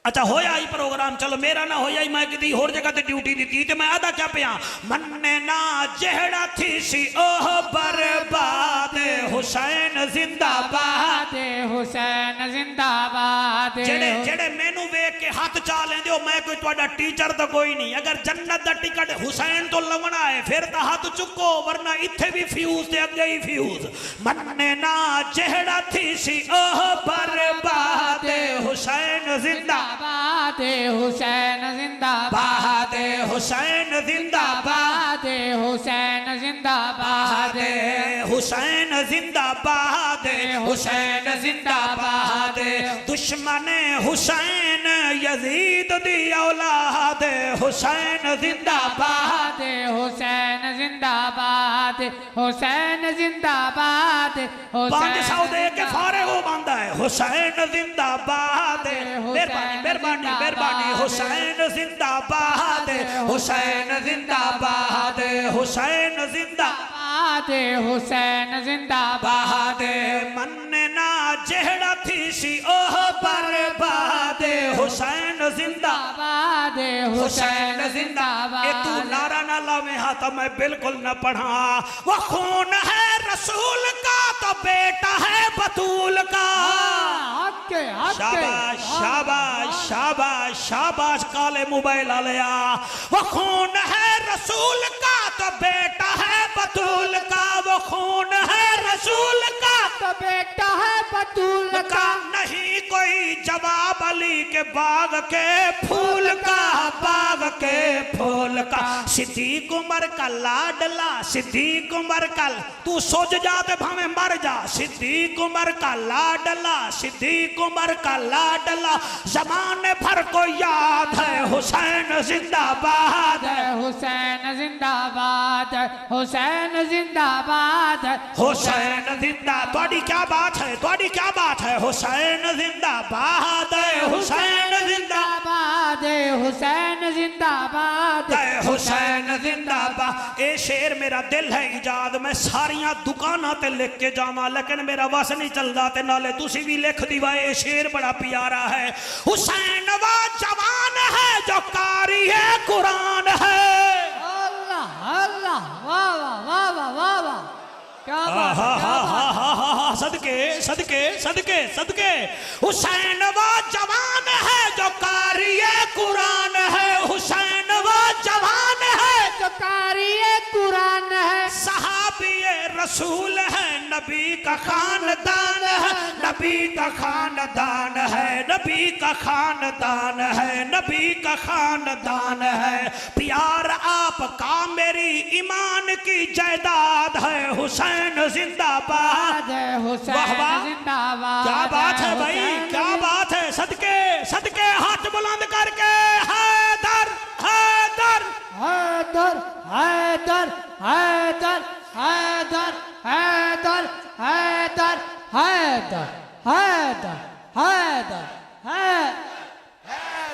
अच्छा होया ही प्रोग्राम, चलो मेरा ना होया ही, मैं किसी होर जगह ते ड्यूटी दी थी, मैं आदा क्या पिया। मन्ने ना जेहड़ा थी सी ओह बर्बाद, हुसैन जिंदाबाद, हुसैन जिंदाबाद। जेड़े जेड़े मैनू वेख के हाथ चा लेंदे हो, मैं कोई तुहाडा टीचर तो कोई नहीं। अगर जन्नत दा टिकट हुसैन तो लवना है फिर तो हाथ चुको, वरना इत्थे भी फ्यूज ते अगे ही फ्यूज। मन्ने ना जेहड़ा थी सी ओह बर्बाद, हुसैन जिंदाबाद, हुसैन जिंदाबाद, हुसैन जिंदाबाद, हुसैन जिंदाबाद, हुसैन जिंदाबाद, हुसैन जिंदाबाद। दुश्मन हुसैन यजीद दी औलाद, हुसैन जिंदाबाद, हुसैन जिंदाबाद, हुसैन जिंदाबाद। 500 दे के फारे हो बंदा है, हुसैन जिंदाबाद। मेहरबानी मेहरबानी, हुसैन जिंदाबाद, हुसैन जिंदाबाद, हुसैन जिंदाबाद, हुसैन जिंदाबाद। मन्ने ना जेहड़ा थी सी ओह बर्बाद, हुसैन जिंदाबाद, हुसैन जिंदाबाद। ये तू नारा ना लावे हा तो मैं बिल्कुल न पढ़ा। वो खून है रसूल का तो बेटा है बतूल का। शाबाश शाबाश शाबाश शाबाश, काले मोबाइल आलिया। वो खून है रसूल का तो बेटा है बतूल का, वो खून है रसूल का तो बेटा है बतूल का। नहीं कोई जवाब अली के बाग के फूल का, बाग के फूल का। सिद्दीक उमर का लाडला, सिद्दीक उमर का, तू सोच जाते भावे मर जा। सिद्दीक उमर का लाडला, सिद्दीक उमर का लाडला, जमाने भर को याद है, हुसैन जिंदाबाद, हुसैन जिंदाबाद, हुसैन जिंदाबाद, हुसैन जिंदा। ਤੁਹਾਡੀ क्या बात है, ਤੁਹਾਡੀ क्या बात है। हुसैन जिंदाबाद, हुसैन जिंदाबाद, हुसैन जिंदाबाद, हुसैन जिंदाबाद। ये शेर मेरा दिल है इजाद, मैं सारिया दुकाना ते लिख के जावा, लेकिन मेरा वस नहीं चलता, ते नाले तुसी भी लिख दीवा। ये शेर बड़ा प्यारा है। हुसैन वो जवान है जो कारी है कुरान है। अल्लाह अल्लाह, वाह वाह वाह वाह वाह वाह, क्या बात है, क्या बात। सदके सदके सदके सदके। हुसैन वो जवान है जो कारी कुरान है, हुसैन वो जवान है जो कारी कुरान है। सहाबी रसूल है, नबी का खानदान है, नबी का खानदान है, नबी का खानदान है, नबी का खानदान है। प्यार आपका मेरी ईमान की जायदाद है, हुसैन जिंदाबाद, हुसैन जिंदाबाद। क्या बात है भाई, क्या बात है। सदके सदके हाथ बुलंद करके हैदर हैदर हैदर हैदर हैदर हैदर हैदर हैदर हैदर हैदर हैदर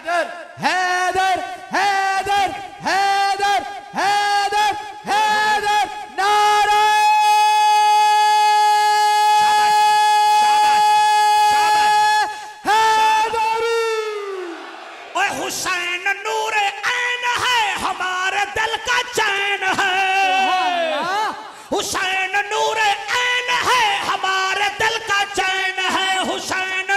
हैदर हैदर हैदर हैदर हैदर हैदर। नारा हैदर। ओए हुसैन नूरे ऐन है, हमारे दिल का चैन है। हुसैन नूरे ऐन है, हमारे दिल का चैन है। हुसैन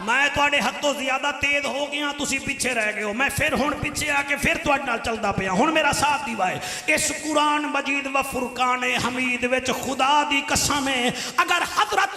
मैं तुहाडे हत्थों ज्यादा तेज हो गया, तुसी पीछे रह गए हो। मैं फिर हुण पीछे आके फिर तुहाडे नाल चलदा पिया। हुण मेरा साथ दी वाए। इस कुरान मजीद व फुरकान हमीद विच खुदा दी कसम है, अगर हजरत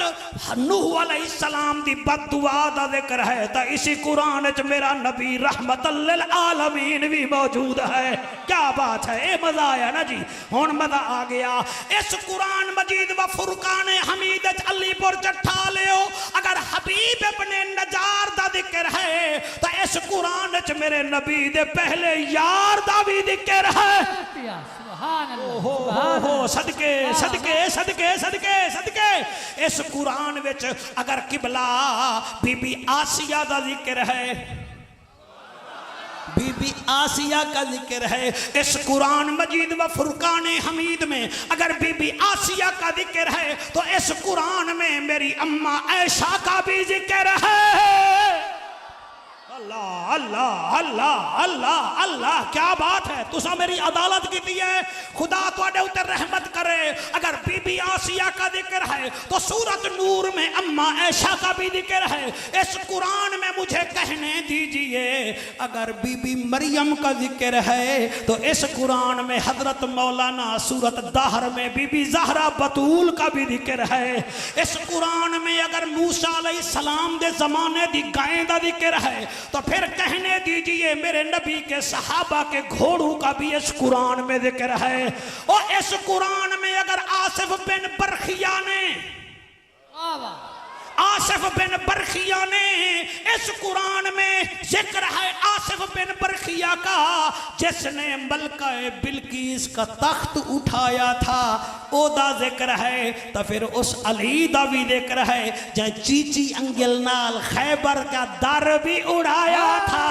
नूह अलैहिस्सलाम दी बददुआ दा जिक्र है तो इसी कुरान च मेरा नबी रहमतल लिल आलमीन भी मौजूद है। क्या बात है, ये मजा आया ना जी। हुण मजा आ गया। इस कुरान मजीद व फुरकान हमीद च अलीपुर चट्ठा लियो, अगर हबीब अपने नजार दा जिक्र है तो इस कुरान च मेरे नबी दे पहले यार दा भी जिक्र है। सुभान अल्लाह, हो सुभान हो सदके सदके सदके सदके सदके। इस कुरान विच अगर किबला बीबी आसिया दा जिक्र है, बीबी आसिया का जिक्र है इस कुरान मजीद व फुरकान हमीद में, अगर बीबी आसिया का जिक्र है तो इस कुरान में मेरी अम्मा ऐशा का भी जिक्र है। अल्लाह अल्लाह अल्लाह अल्लाह अल्लाह, क्या बात है। तुसा मेरी अदालत की है, खुदा तुहाडे उते रहमत करे। अगर बीबी आसिया का जिक्र है तो सूरत नूर में अम्मा ऐशा का भी जिक्र है। इस कुरान में मुझे कहने दीजिए, अगर बीबी मरियम का जिक्र है तो इस कुरान में हजरत मौलाना सूरत दाहर में बीबी ज़हरा बतूल का भी जिक्र है। इस कुरान में अगर मूसा अलैहिस्सलाम दे जमाने दी गाय का जिक्र है तो फिर कहने दीजिए मेरे नबी के सहाबा के घोड़ों का भी इस कुरान में जिक्र है। और इस कुरान में अगर आसिफ बिन बरखिया ने, आसिफ बिन बरखिया ने इस कुरान में जिक्र है आसिफ बिन बरखिया का, जिसने मलका बिल्किस का तख्त उठाया था, ओदा जिक्र है। तो फिर उस अली दा भी जिक्र है जै चीची अंगल नाल खैबर का दर भी उड़ाया था।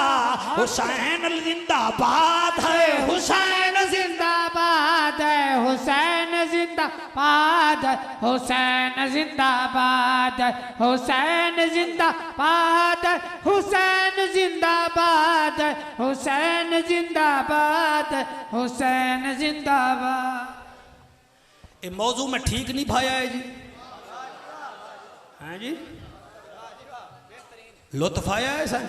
हुसैन जिंदाबाद है, हुसैन जिंदाबाद है, हुसैन जिंदाबाद है, हुसैन जिंदाबाद है, हुसैन जिंदाबाद है, हुसैन जिंदाबाद है, हुसैन जिंदाबाद है, हुसैन जिंदाबाद। ये मौजू में ठीक नहीं भाया है जी, हैं जी? लुत्फ आया है सर?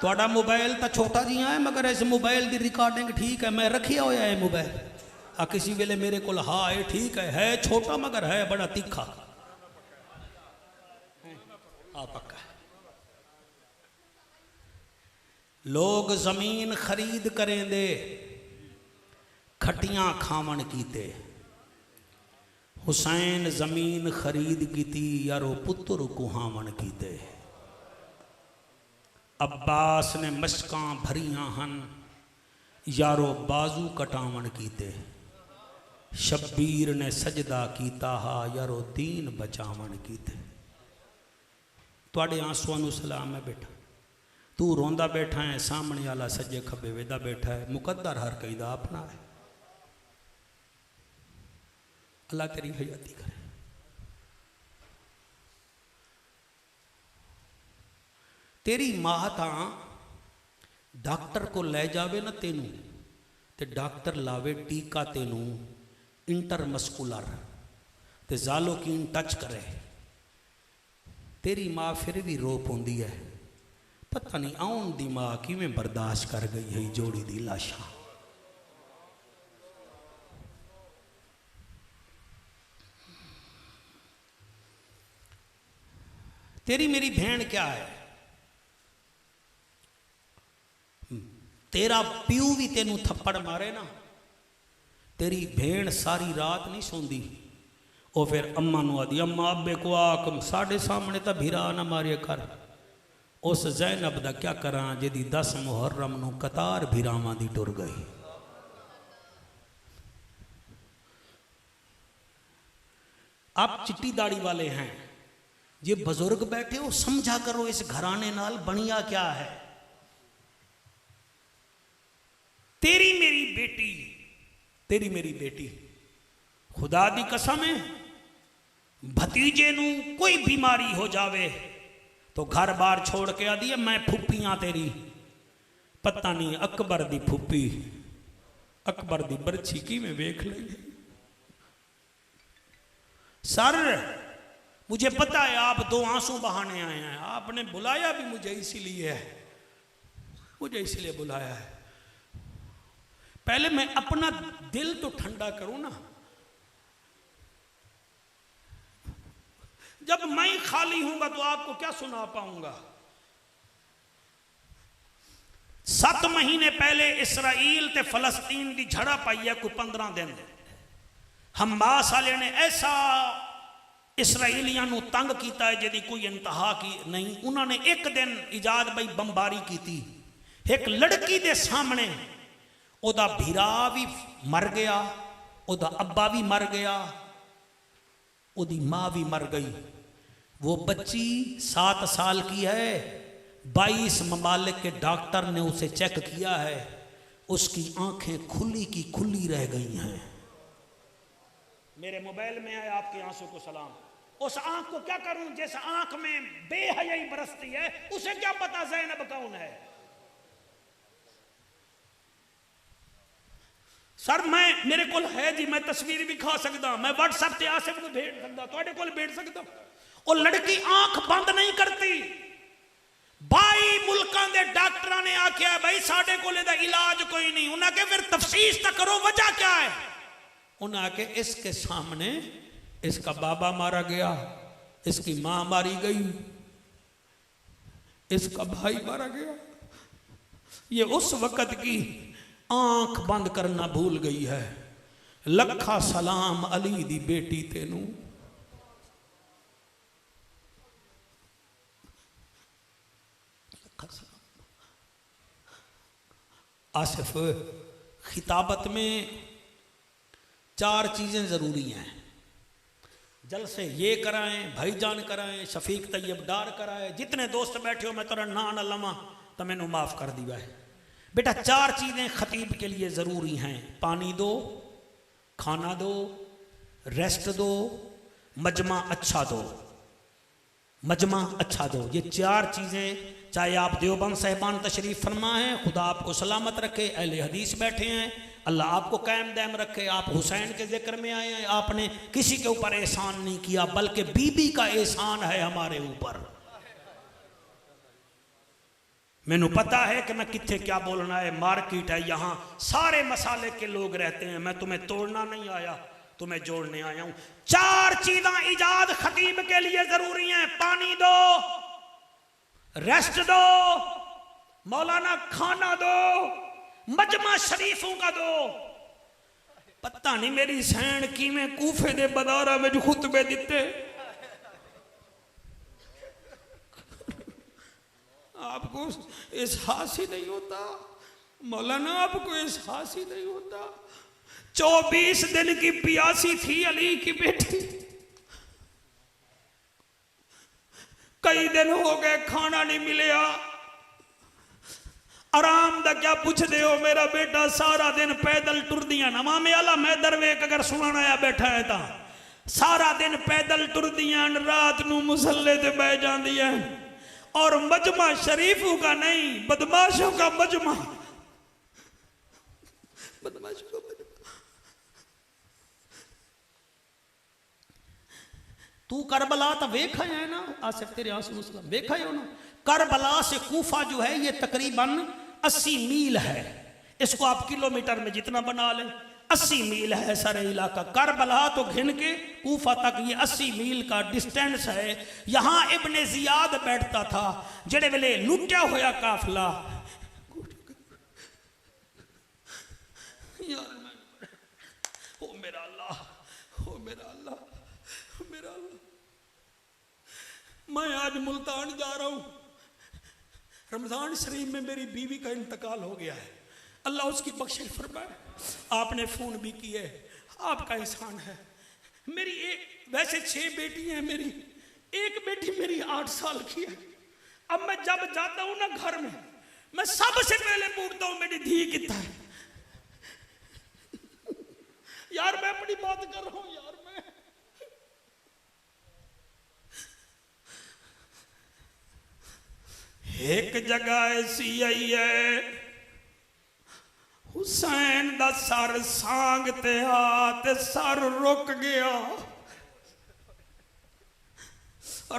थोड़ा मोबाइल तो छोटा जी है मगर इस मोबाइल की रिकॉर्डिंग ठीक है। मैं रखिया होया है मोबाइल आ किसी वेले मेरे को, हाँ ये ठीक है छोटा मगर है बड़ा तीखा। पक्का है। लोग जमीन खरीद करेंदे खटियां खावन कीते, हुसैन जमीन खरीद कीती यारो पुत्र कुहावन कीते। अब्बास ने मशकां भरियां हन यारो बाजू कटावन कीते। शब्बीर ने सजदा कीता हा यारो दीन बचावन कीते। तुहाडे आंसुआं नूं सलाम है बेटा, तू रोंदा बैठा है, सामने वाला सज्जे खब्बे वेदा बैठा है। मुकद्दर हर कई दा अपना है। अल्लाह तेरी हयाती करे। तेरी मां तां डॉक्टर को ले जावे ना तेनू ते डॉक्टर लावे टीका तेनू इंटरमस्कुलर ते जालोकीन टच करे, तेरी माँ फिर भी रो पौंदी है। पता नहीं आउन दी माँ किवें बर्दाश्त कर गई है जोड़ी दी लाशा। तेरी मेरी भेण क्या है? तेरा प्यू भी तेनू थप्पड़ मारे ना, तेरी भेण सारी रात नहीं सोंदी। और फिर अम्मा नू आदि अम्मा अब्बे को आक साढ़े सामने तो भिरा ना मारे कर। उस जैनब दा क्या करा जिदी 10 मुहर्रम नू कतार भिरावां दी टुर गई। आप चिट्टी दाढ़ी वाले हैं, ये बुजुर्ग बैठे हो, समझा करो इस घराने नाल बनिया क्या है। तेरी मेरी बेटी, तेरी मेरी बेटी, खुदा दी कसम है, भतीजे नू कोई बीमारी हो जावे तो घर बार छोड़ के आदि है मैं फुप्पियां तेरी। पता नहीं अकबर दी फुप्पी अकबर दी बरछी की में वेख ली। सर मुझे पता है आप 2 आंसू बहाने आए हैं, आपने बुलाया भी मुझे इसीलिए है, मुझे इसलिए बुलाया है। पहले मैं अपना दिल तो ठंडा करूं ना। जब मैं खाली हूंगा तो आपको क्या सुना पाऊंगा। 7 महीने पहले इसराइल ते फलस्तीन की झड़ा पाई है, कोई 15 दिन हमास वाले ने ऐसा इसराइलियां नू तंग किया है जिहदी कोई इंतहा की नहीं। उन्होंने एक दिन इजाद बई बंबारी की थी, एक लड़की दे सामने ओदा भीरा भी मर गया, ओदा अब्बा भी मर गया, ओदी माँ भी मर गई। वो बच्ची 7 साल की है, 22 ममालिक के डॉक्टर ने उसे चेक किया है, उसकी आंखें खुली की खुली रह गई हैं। मेरे मोबाइल में है आपके आंसू को सलाम। उस आंख को क्या करूं जिस आंख में बेहयाई बरसती है, उसे क्या पता ज़ैनब कौन है। सर मैं मेरे को है जी, मैं तस्वीर भी खा सकता, मैं व्हाट्सएप ते आसिफ को भेज सकता, तुहाडे कोल भेज सकता। और लड़की आंख बंद नहीं करती। 22 मुल्कां दे डॉक्टरां ने आख्या भाई साडे कोल इहदा इलाज कोई नहीं। उन्हें आख्या फिर तफसीस तो करो, वजह क्या है। उन्हें आख्या इसके सामने इसका बाबा मारा गया, इसकी मां मारी गई, इसका भाई मारा गया। ये उस वक्त की आंख बंद करना भूल गई है। लखा सलाम अली दी बेटी तेनू। आसिफ, खिताबत में 4 चीजें जरूरी हैं। जलसे ये कराएं, भाईजान कराएं, शफीक तैयब डार कराएं, जितने दोस्त बैठे हो मैं तेरा ना न लमा तो मैनू माफ कर दिया है। बेटा 4 चीजें खतीब के लिए जरूरी हैं। पानी दो, खाना दो, रेस्ट दो, मजमा अच्छा दो। मजमा अच्छा दो, ये 4 चीजें। चाहे आप देवबंद साहिबान तशरीफ फरमा हैं, खुदा आपको सलामत रखे, अहले हदीस बैठे हैं, अल्लाह आपको कायम दायम रखे। आप हुसैन के जिक्र में आए हैं, आपने किसी के ऊपर एहसान नहीं किया, बल्कि बीबी का एहसान है हमारे ऊपर। मैनू पता है कि मैं कितने क्या बोलना है, मार्केट है, यहाँ सारे मसाले के लोग रहते हैं। मैं तुम्हें तोड़ना नहीं आया, तुम्हें जोड़ने आया हूं। 4 चीजें इजाद खतीब के लिए जरूरी हैं। पानी दो, रेस्ट दो, मौलाना खाना दो, मजमा शरीफों का दो। पता नहीं मेरी सैन की में कूफे दे बदारा में जो खुतबे दिते, आपको एहसास ही नहीं होता। मौलाना आपको एहसास ही नहीं होता। 24 दिन की प्यासी थी अली की बेटी, कई दिन हो गए खाना नहीं मिलया। आराम दा क्या पूछते हो, मेरा बेटा सारा दिन पैदल टुरदियां न। मामे आला मैं दरवेक अगर सुनन आया बैठा है तो सारा दिन पैदल टुरदियां, रात नू मुसल्ले ते बह जांदियां। और मजमा शरीफों का नहीं, बदमाशों का मजमा, बदमाशों का मजमा। तू करबला तो वेखा है ना आसिफ, तेरे आंसू मुसलम वेखा है ना। करबला से कूफा जो है ये तकरीबन 80 मील है। इसको आप किलोमीटर में जितना बना लें, 80 मील है सारे इलाका। करबला तो घिन के कूफा तक ये 80 मील का डिस्टेंस है। यहाँ इब्ने जियाद बैठता था जेड़े वेले लुटिया होया काफिला। यार ओ मेरा अल्लाह, ओ मेरा अल्लाह, मेरा अल्लाह। मैं आज मुल्तान जा रहा हूँ। रमजान शरीफ में मेरी बीवी का इंतकाल हो गया है, अल्लाह उसकी बख्शिश फरमाए। आपने फ़ोन भी किए, आपका एहसान है। मेरी वैसे 6 बेटी हैं, मेरी एक बेटी मेरी 8 साल की है। अब मैं जब जाता हूँ ना घर में, मैं सबसे पहले पूछता हूँ मेरी धी कितना है। यार मैं अपनी बात कर रहा हूँ यार। मैं एक जगह ऐसी आई है, हुसैन दा सर सांगते हाथ सर रुक गया।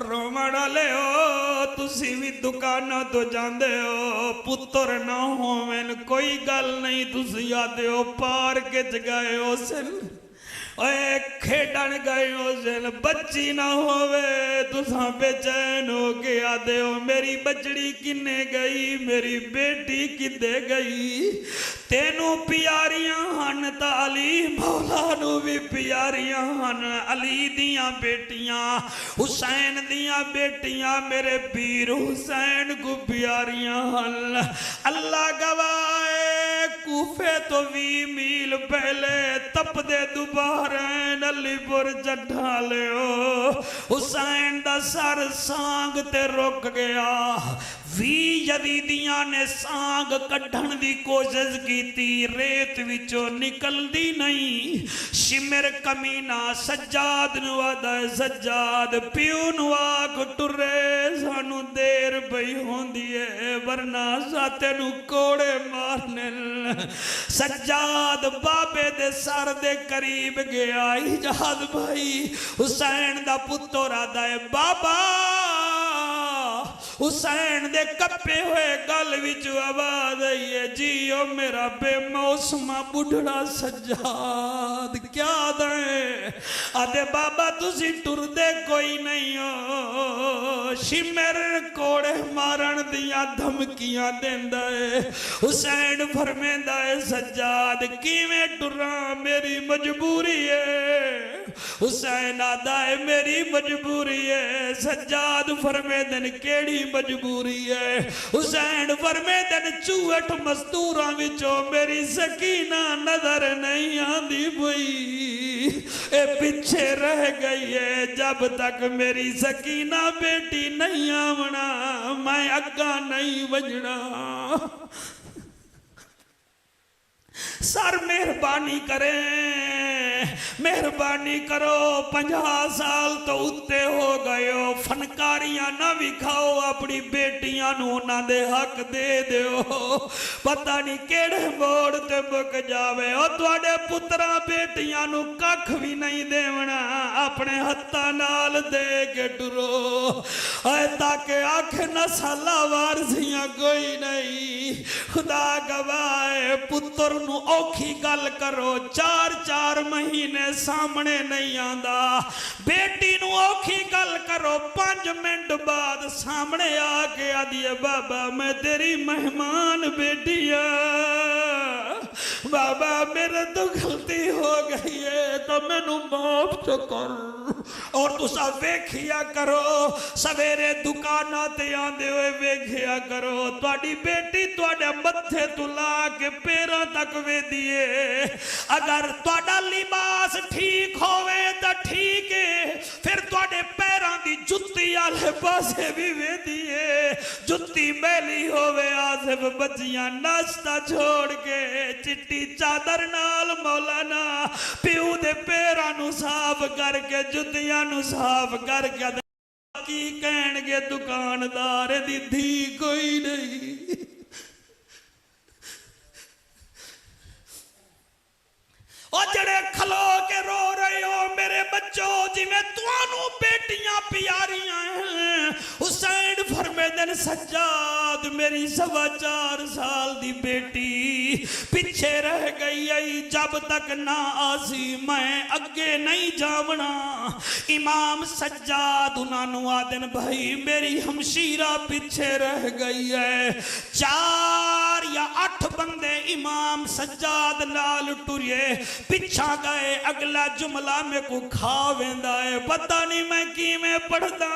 रोवण वाले हो तुसी भी दुकाना तो जाते हो पुत्र ना होवेन कोई गल नहीं तुसी आते हो पार्क च गए हो सिल ओए खेडन गए हो सिल बच्ची ना होवे तुसा बेचैन हो के आते हो मेरी बचड़ी किन्ने गई मेरी बेटी किदे गई तेनू प्यारियां हन ताली मौला नू भी प्यारियां हन अली दियां बेटियां हुसैन दियां बेटियां मेरे पीर हुसैन को प्यारियां हन अल्लाह गवाए कूफे तो 20 मील पहले तपदे दोबारा अलीपुर चढ़ा लियो हुसैन दा सर सांग ते रुक गया 20 यजीदियां ने सांग कढ़न दी कोशिश की रेत विचों निकलदी नहीं शिमर कमीना सज्जाद नु आदा सज्जाद प्यू नु आख टुरे सानू देर पई होंदी है वरना साते नु कोड़े मारने सज्जाद बाबे दे सर दे करीब गया इजाद भाई हुसैन दा पुत्र आदा है बाबा हुसैन दे कप्पे हुए गल विच आवाज आई है जी ओ मेरा बेमौसमा बुढ़ड़ा सज्जाद क्या दे आदे बाबा तुसी टुरदे कोई नहीं हो शिमर कोड़े मारन दियां धमकियां देंदा है हुसैन फरमेंदा है सज्जाद किवें टुरा मेरी मजबूरी है हुसैन आदा है मेरी मजबूरी है सज्जाद फरमेंदन केड़ी मजबूरी है हुसैन फरमेंदन चूहट मजदूरां विचों मेरी सकीना नजर नहीं आंदी पई ए पीछे रह गई है जब तक मेरी सकीना बेटी नहीं आवना मैं अग्गा नहीं वजना सर मेहरबानी करें मेहरबानी करो 50 साल तो उत्ते हो गए हो फनकारियां ना विखाओ अपनी बेटियां नू उन्हां दे हक दे दियो पता नहीं केड़े मोड़ ते मुक जावे ओ तुहाडे पुत्रा बेटियां नू कख भी नहीं देवना अपने हत्थां नाल दे के टुरो ऐ ताके आख नस्ला वारसियां कोई नहीं खुदा गवाए पुत्र नू औखी गल करो 4-4 महीने सामने नहीं आंदा बेटी नू औखी गल करो 5 मिनट बाद सामने आके आदी बाबा मैं तेरी मेहमान बेटी बाबा मेरे तो गलती हो गई है तो मैनू माफ तो कर और तुसा वेखिया करो सवेरे दुकाना ते आंदे हुए वेखिया करो तुहाडी बेटी तुहाडे मत्थे तो ला के पैरां तक वेदी है अगर तुहाडा लिबास ठीक होवे तो ठीक है फिर तुहाडे पैरां दी जुत्ती आले पासे भी वेदी है जुत्ती मैली होवे आसिफ बच्चियां नाश्ता छोड़ के चिट्टी चादर नाल मौलाना प्यू दे पैरां नू साफ करके जुत्तियां नू साफ करके की कहणगे दुकानदार दी धी कोई नहीं और जड़े खलो के रो रहे हो मेरे बच्चों जिवें तुहानू बेटियां प्यारियां हैं हुसैन फरमेंदन सज्जाद मेरी 4.25 साल दी बेटी पीछे रह गई आई जब तक ना आसी मैं अगे नहीं जावना इमाम सज्जाद उन्होंने आदन भाई मेरी हमशीरा पीछे रह गई है 4 या 8 बंदे इमाम सज्जाद नाल टुरे पिछा गए अगला जुमला में को खा वेंदा है पता नहीं मैं किवें पढ़दा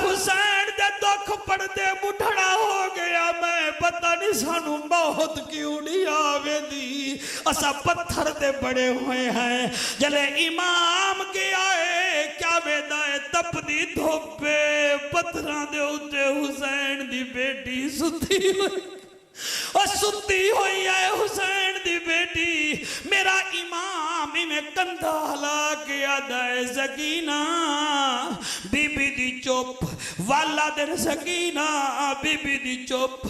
हुसैन दे दुख पढ़दे बुढ़ड़ा हो गया मैं पता नहीं सानू मौत क्यों नहीं आवेदी असा पत्थर दे बड़े हुए हैं जले इमाम के आए क्या वेदा है तपदी धोपे पत्थरां दे उत्ते हुसैन दी बेटी सुती हुई ओ ओ सुती हुई है हुसैन दी बेटी मेरा इमाम इवें कंधा हला के आदा है सकीना बीबी दी चुप वाला दिन सकीना बीबी दी चुप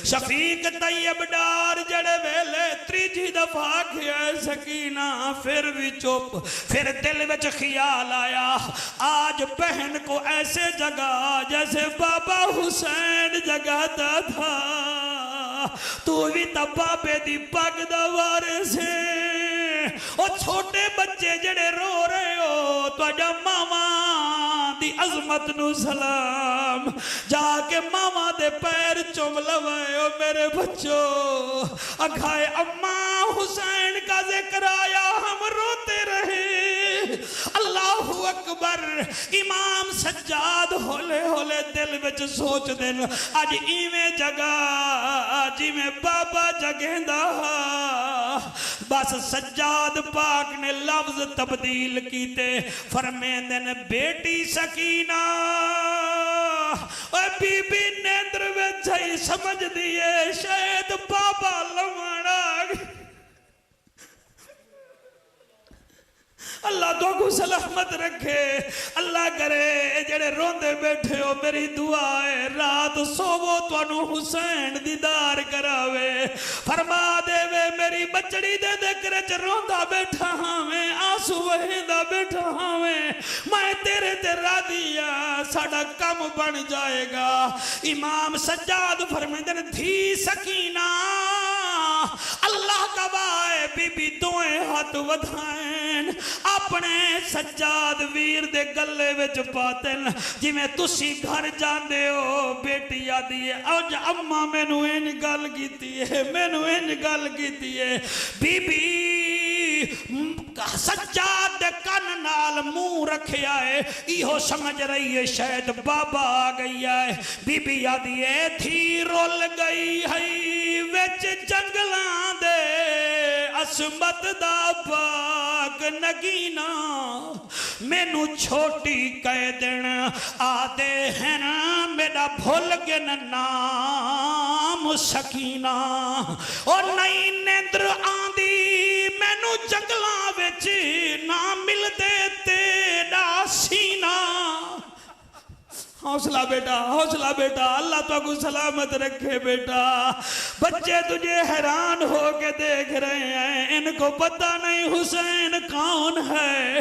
शफीक तैयब डार जड़े वेले त्रीजी दफा किया सकीना फिर भी चुप फिर दिल में ख्याल आया आज बहन को ऐसे जगा जैसे बाबा हुसैन जगाता था तू भी तब बाबे दी पग दा वारिस है ओ छोटे बच्चे जड़े रो रहे हो तुहाडा मामा दी अजमत नु सलाम जाके मामा दे पैर चुम लवाओ मेरे बच्चों अखाए अम्मा हुसैन का जिक्र आया हम रोते रहे अल्लाहु अकबर इमाम सज्जाद होले होले दिल विच सोच दिन अज इवें जगह जिवें बाबा जगेंदा बस सज्जाद पाक ने लफ्ज तब्दील कीते फरमेंदे ने बेटी सकीना और बीबी नेंद्र विच ही समझ दिए शायद बाबा लवण आ गया अल्लाह तो को सलामत रखे अल्लाह करे जेड़े रोंदे बैठे हो मेरी दुआ है रात सोवो तुहानू हुसैन दीदार करावे फरमा देवे मेरी बचड़ी दे जिक्र च रोंदा बैठा हावें आंसू वहेंदा बैठा हावें मैं तेरे ते राजी आ साडा काम बन जाएगा इमाम सज्जाद फरमांदे ने धी सकीना अल्लाह गवाह है बीबी दोए हाथ वधाएं अपने सज्जाद वीर दे गले विच पातन जिवें तुसी घर जांदे हो बेटी आदी है अज अम्मा मैनू इंज गल कीती है मैनू इंज गल कीती है बीबी सज्जाद दे कन नाल मुंह रखिया है इहो समझ रही है शायद बाबा आ गई है बीबी आदी है थी रोल गई है विच जंगलां दे असमत दा पाक नगीना मैनू छोटी कह दिन आदे हैं मेरा भूल गए नाम सकीना और नई नेंद्र आंदी मैनू जंगलां विच ना मिलदे तेरा सीना हौसला बेटा अल्लाह तो सलामत रखे बेटा बच्चे तुझे हैरान हो के देख रहे हैं इनको पता नहीं हुसैन कौन है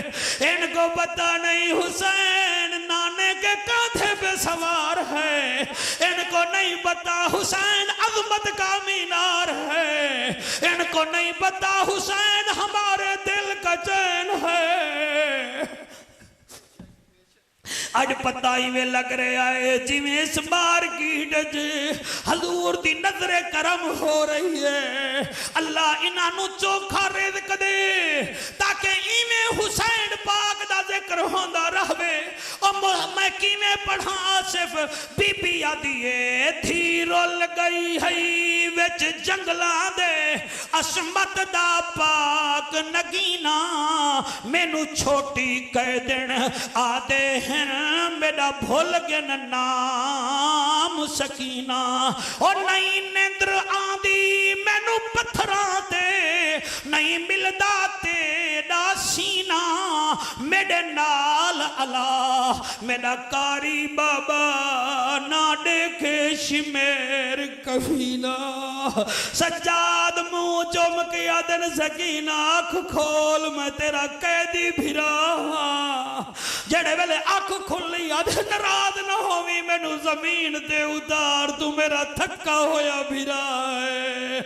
इनको पता नहीं हुसैन नाने के कांधे पे सवार है इनको नहीं पता हुसैन अजमत का मीनार है इनको नहीं पता हुसैन हमारे दिल का चैन है अज पता ही वे लग रहा है जिमें इस मार्केट हजूर दी नजरे करम हो रही है अल्लाह इन्हां चोखा रिज़्क दे ताकि इवें हुसैन पाक दा जिक्र होंदा रहवे और मैं किवें पढ़ा आसिफ बीबी आदी है थी रुल गई है विच जंगलां दे असमत दा पाक नगीना मैनू छोटी कह दिन आदे हैं मेरा भूल गया नाम सकीना और नहीं नेंद्र आंदी मैनू पत्थरां ते नहीं मिलदा तेरा सीना मेरे नाल अला मेरा कारी बाबा ना देखे शिमेर कफीना सज्जाद मुंह चुम के आदन सकीना आँख खोल मैं तेरा कैदी फिरा जेड़े वेले अख खुली अध नाराज ना होवी मैनू जमीन ते उतार तू मेरा थक्का होया फिरा है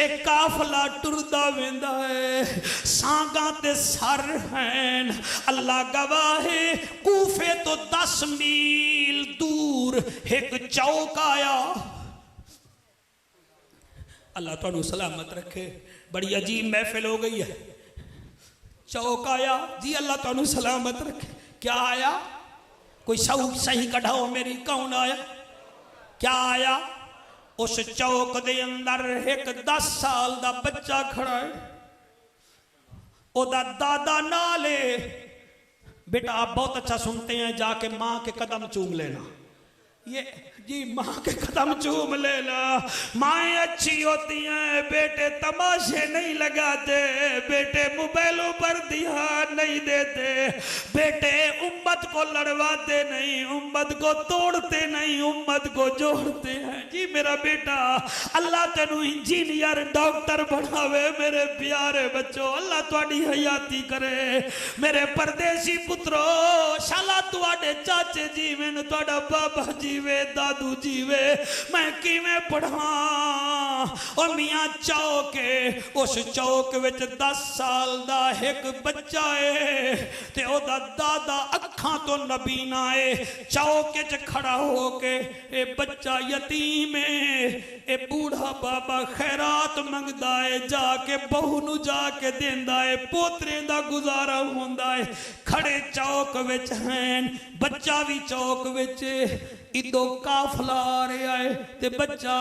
एक काफला टुरदा वेंदा है सांगा ते सर हैं अल्लाह गवाह है कूफे तो 10 मील दूर एक चौक आया अल्लाह तुहानू सलामत रखे बड़ी अजीब महफिल हो गई है चौक आया जी अल्लाह तुहानू सलामत रखे क्या आया कोई सही कढ़ाओ मेरी कौन आया क्या आया उस चौक दे अंदर एक 10 साल दा बच्चा खड़ा है ओदा दादा नाले बेटा आप बहुत अच्छा सुनते हैं जाके माँ के कदम चूम लेना ये जी माँ के कदम चूम लेना। माएँ अच्छी होती हैं, बेटे तमाशे नहीं लगाते, बेटे मोबाइलों पर ध्यान नहीं देते, बेटे उम्मत को लड़वाते नहीं, उम्मत को तोड़ते नहीं, उम्मत को जोड़ते हैं। जी मेरा बेटा अल्लाह तेनू इंजीनियर डॉक्टर बनावे मेरे प्यारे बच्चों, अल्लाह तुहाडी हयाती करे। मेरे परदेसी पुत्रो शाला तुहाडे चाचे जीवन, तुहाडा बाबा जीवे, दादू जीवे, मैं किवें पढ़ा। और मियाँ चौके उस चौक विच 10 साल दा एक बच्चा है ते ओदा दादा अखां तो नबीना है। चौक च खड़ा हो के ए बच्चा यतीम है, ए बूढ़ा बाबा खैरात मंगदा है, जाके बहू नू जाके देंदा है, पोतरे दा गुजारा होंदा है। खड़े चौक विच हैं, बच्चा भी चौक विच, इदो काफला आ रहा है ते बच्चा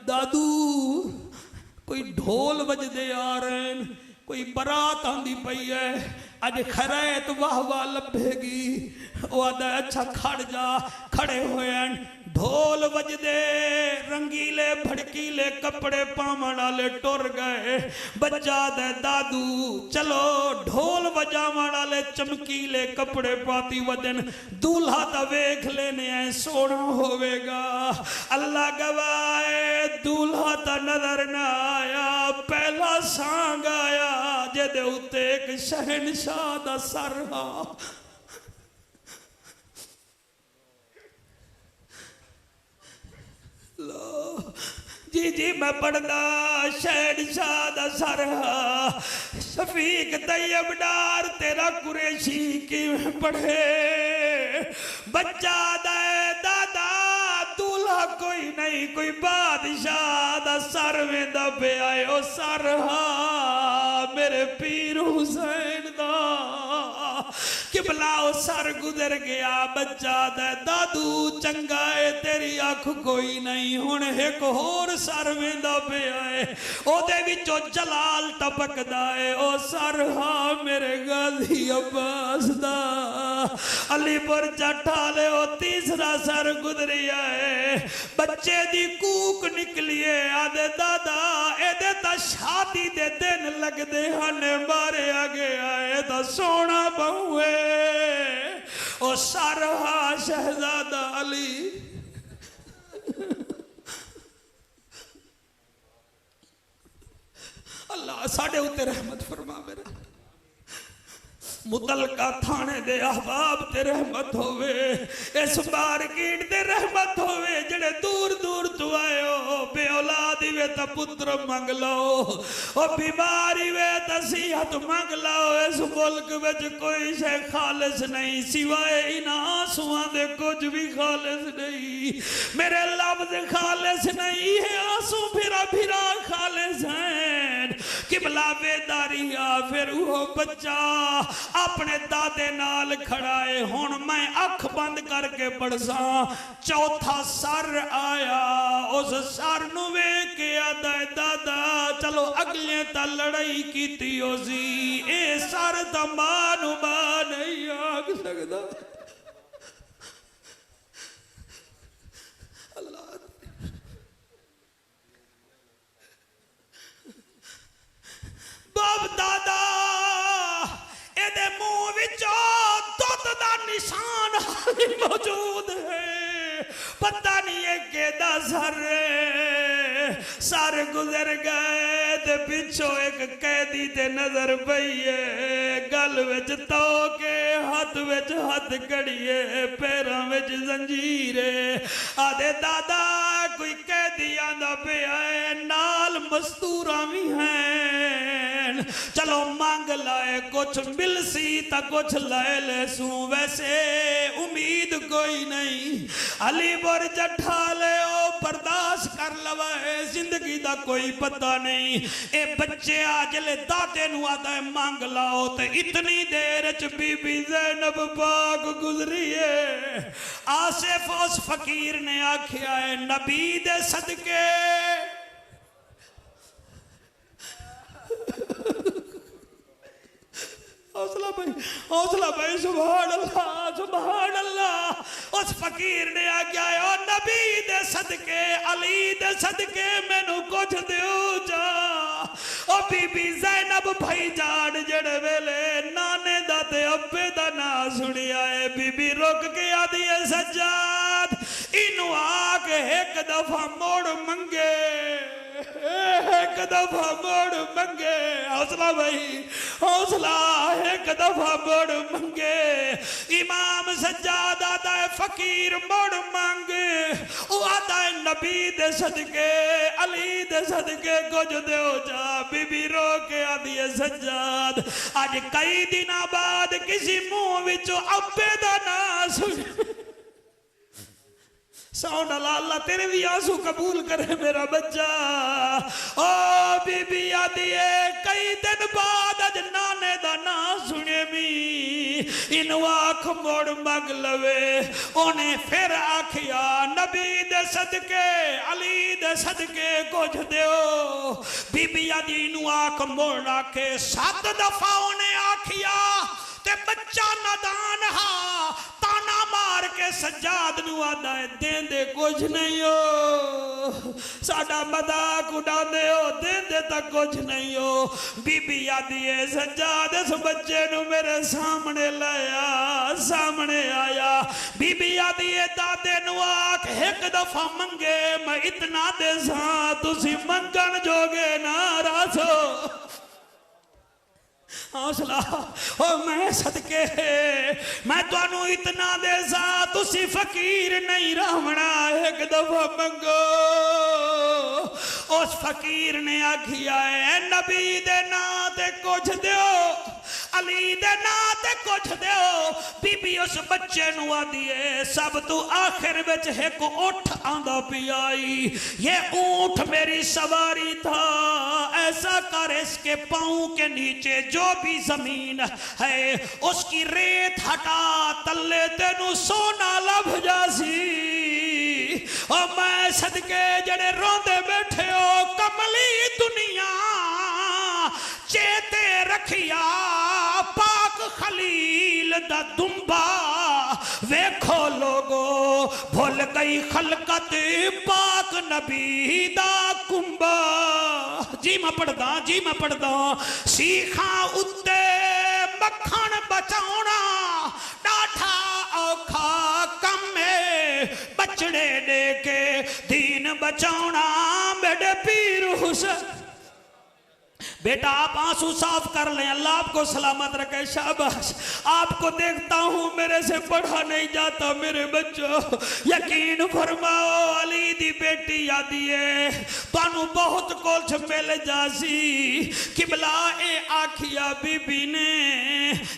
दादू कोई ढोल बजदे आ रहे हैं, कोई बरात आंदी पई है, अज खरैत वाह वाह लभेगी। वो आदा अच्छा खड़ जा, खड़े होए ढोल बजदे, रंगीले भड़कीले कपड़े पावन वाले टुर गए। बच्चा दे दादू चलो ढोल बजावन वाले चमकीले कपड़े पाती वदन, दूल्हा ता वेख लेने है सोना होवेगा। अल्लाह गवाए दूल्हा ता नजर ना आया, पहला सांग आया जेदे उत्ते एक शहनशाह दा सर हा। जी जी मैं पढ़दा शहनशाह दा सर हा। शफीक तैयब डार तेरा कुरैशी किवें पढ़े। बच्चा दे दादा दूल्हा कोई नहीं, कोई बादशाह दा सर वेंदा पिया है, ओ सर हा मेरे पीर हुसैन दा। किबला ओ सर गुजर गया। बच्चा दे दादू चंगा है तेरी अख कोई नहीं, हुण एक होर सर वेंदा पिया है, ओदे विचों जलाल टपकदा है, ओ सर हा मेरे गाजी अब्बास दा। अलीपुर चट्टाले ओ तीसरा सर गुजरिया है। बच्चे दी कूक निकलिए, आदे दादा एदे ता शादी दे दिन लगदे हन, मारिया गया है ता सोना बहुए। ओ सर हा शहजादा अली। अल्लाह साडे उत्ते रहमत फरमा। मेरा मुतलका थाने दे अहबाब ते रहमत होवे, इस मार्केट दे रहमत होवे, जेड़े दूर दूर तो आए हो। बे औलाद वे तो पुत्र मंग लो, ओ बीमारी वे तो सेहत मंग लो। इस मुल्क विच कोई शे खालिस नहीं, सिवाय इन आंसुआं दे कुछ भी खालिस नहीं। मेरे लफ्ज खालिस नहीं है, आंसू फिरा फिरा खालिस हैं। किबला बेदारिया फिर वो बच्चा अपने दादे नाल खड़ा है। हुण मैं अख बंद करके पढ़सा, चौथा सर आया। उस सर नू वेख के आदा दादा चलो अगले ता लड़ाई कीती होसी, ए सर ता मां नू मां नहीं आख सकदा। बाप दादा एदे मुंह विचों दुध दा निशान हाली मौजूद है। पता नहीं है केदा सर गुजर गए ते पिछों एक कैदी ते नजर पई है। गल विच तो के हाथ विच हाथ कड़िए, पैरों विच जंजीरे। आदे दादा कोई कैदी आंदा पिया है, नाल मस्तूरा भी हैं। चलो मांग लाए, कुछ मिल सी ता कुछ ले ले सू, वैसे उम्मीद कोई नहीं। अलीपुर जट्ठा ले ओ बर्दाश्त कर लवे, जिंदगी दा कोई पता नहीं। ए बच्चे आजले दादे नू आदा मांग लाओ, ते इतनी देर च बीबी ज़ैनब पाक गुजरी है। आसिफ उस फकीर ने आखिया है, नबी दे सदके हौसला भाई सुभान अल्लाह सुभान अल्लाह। उस फकीर ने आख्या ओ नबी दे सदके अली दे सदके मैनू कुछ दियो जा। ओ बीबी ज़ैनब भाई जान जड़े वेले नाने दा ते अब्बे दा ना सुनिया है बीबी रुक के आदी है सज्जाद इनू आके एक दफा मोड़ मंगे एक दफा मोड़ मंगे। हौसला भाई हौसला एक दफा मोड़ मंगे। इमाम सज्जाद आता है फकीर मोड़ मांगे वो आता है नबी दे सदके अली दे सदके कुछ दो जा। बीबी रो के आदि है सज्जाद आज कई दिन बाद किसी मुंह विचों अब्बे दा ना सुन साउंड अल्लाह तेरे भी आंसू कबूल करे मेरा बच्चा। ओ बीबी आदि है कई दिन बाद अज नाने दा ना सुने मी इन आख मोड़ मंग लवे। उन्हें फिर आखिया नबी दे सदके अली दे सदके कुछ दो। बीबी आदि इन आख मोड़ आके 7 दफा उन्हें आखिया ते बच्चा नादान हा ताना मार के सज्जाद नू आदा है देंदे कुछ नहीं हो साडा मजाक उड़ांदे हो देंदे तक कुछ नहीं हो। बीबी आदी है सज्जाद इस बच्चे नू मेरे सामने लाया सामने आया। बीबी आदी है दादे नू आख एक दफा मंगे मैं इतना दे सा तुसी मंगन जोगे ना रासो। हौसला ओ मैं सदके मैं तुहानू इतना दे सा तुसी फकीर नहीं रहना एक दफा मंगो। उस फकीर ने आखिया है नबी दे ना ते कुछ दो अली दे ना ते कुछ दो। बीबी उस बच्चे नु आदी है सब तू आखिर विच एक ऊंट आंदा पियाई ये ऊंट मेरी सवारी था ऐसा कर इसके पाँव के नीचे जो भी जमीन है उसकी रेत हटा तल्ले तेनू सोना लभ जासी। और मैं सदके जड़े रोंदे बैठे हो कमली दुनिया चेते रखिया पाक खलील दा दुम्बा वेखो लोगो भुल गई खलकत पाक नबी दा कुंबा। जी मैं पढ़दा सीखा उत्ते मक्खन बचाउना डाठा औखा कम है बचड़े दे के दीन बचाउना मेरे पीर हुसैन। बेटा आप आंसू साफ कर लें अल्लाह आपको सलामत रखे शाबाश। आपको देखता हूँ मेरे से पढ़ा नहीं जाता मेरे बच्चों यकीन फरमाओ अली दी बेटी आदि है तानू बहुत कुछ मिल जासी। किबला ए आखिया बीबी ने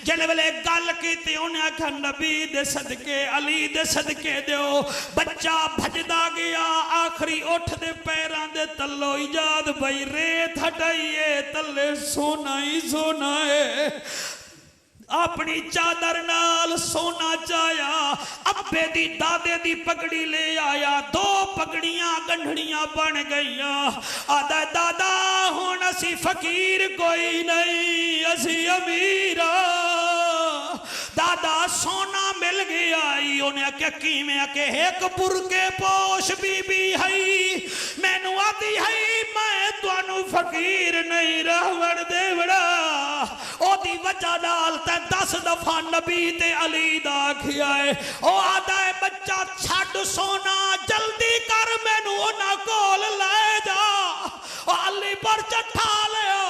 जिस वेले गल की उन्हें आखा नबी दे सदके अली दे सदके दो। बच्चा भजदा गया आखिरी उठ दे पैरां दे तलो इजाद भाई रेत हटाइए तले सोना ही सोना है। अपनी चादर नाल सोना चाया अब्बे दी दादे दी पगड़ी ले आया 2 पगड़ियां गंढड़ियां बन गईया। आदा दादा हुण असी फकीर कोई नहीं असी अमीरा। दादा सोना मिल गया उन्हें आख्या किवें आके एक बुरके पोश बीबी है मैनू आती है मैं तुहानू फकीर नहीं रहवण देवड़ा। ओदी वजह नाल ते 10 दफा नबी ते अली दा आखिया है ओ आदा है बच्चा छड़ सोना जल्दी कर मैनू उन्हां कोल ले जा। अली पर चट्ठा लिया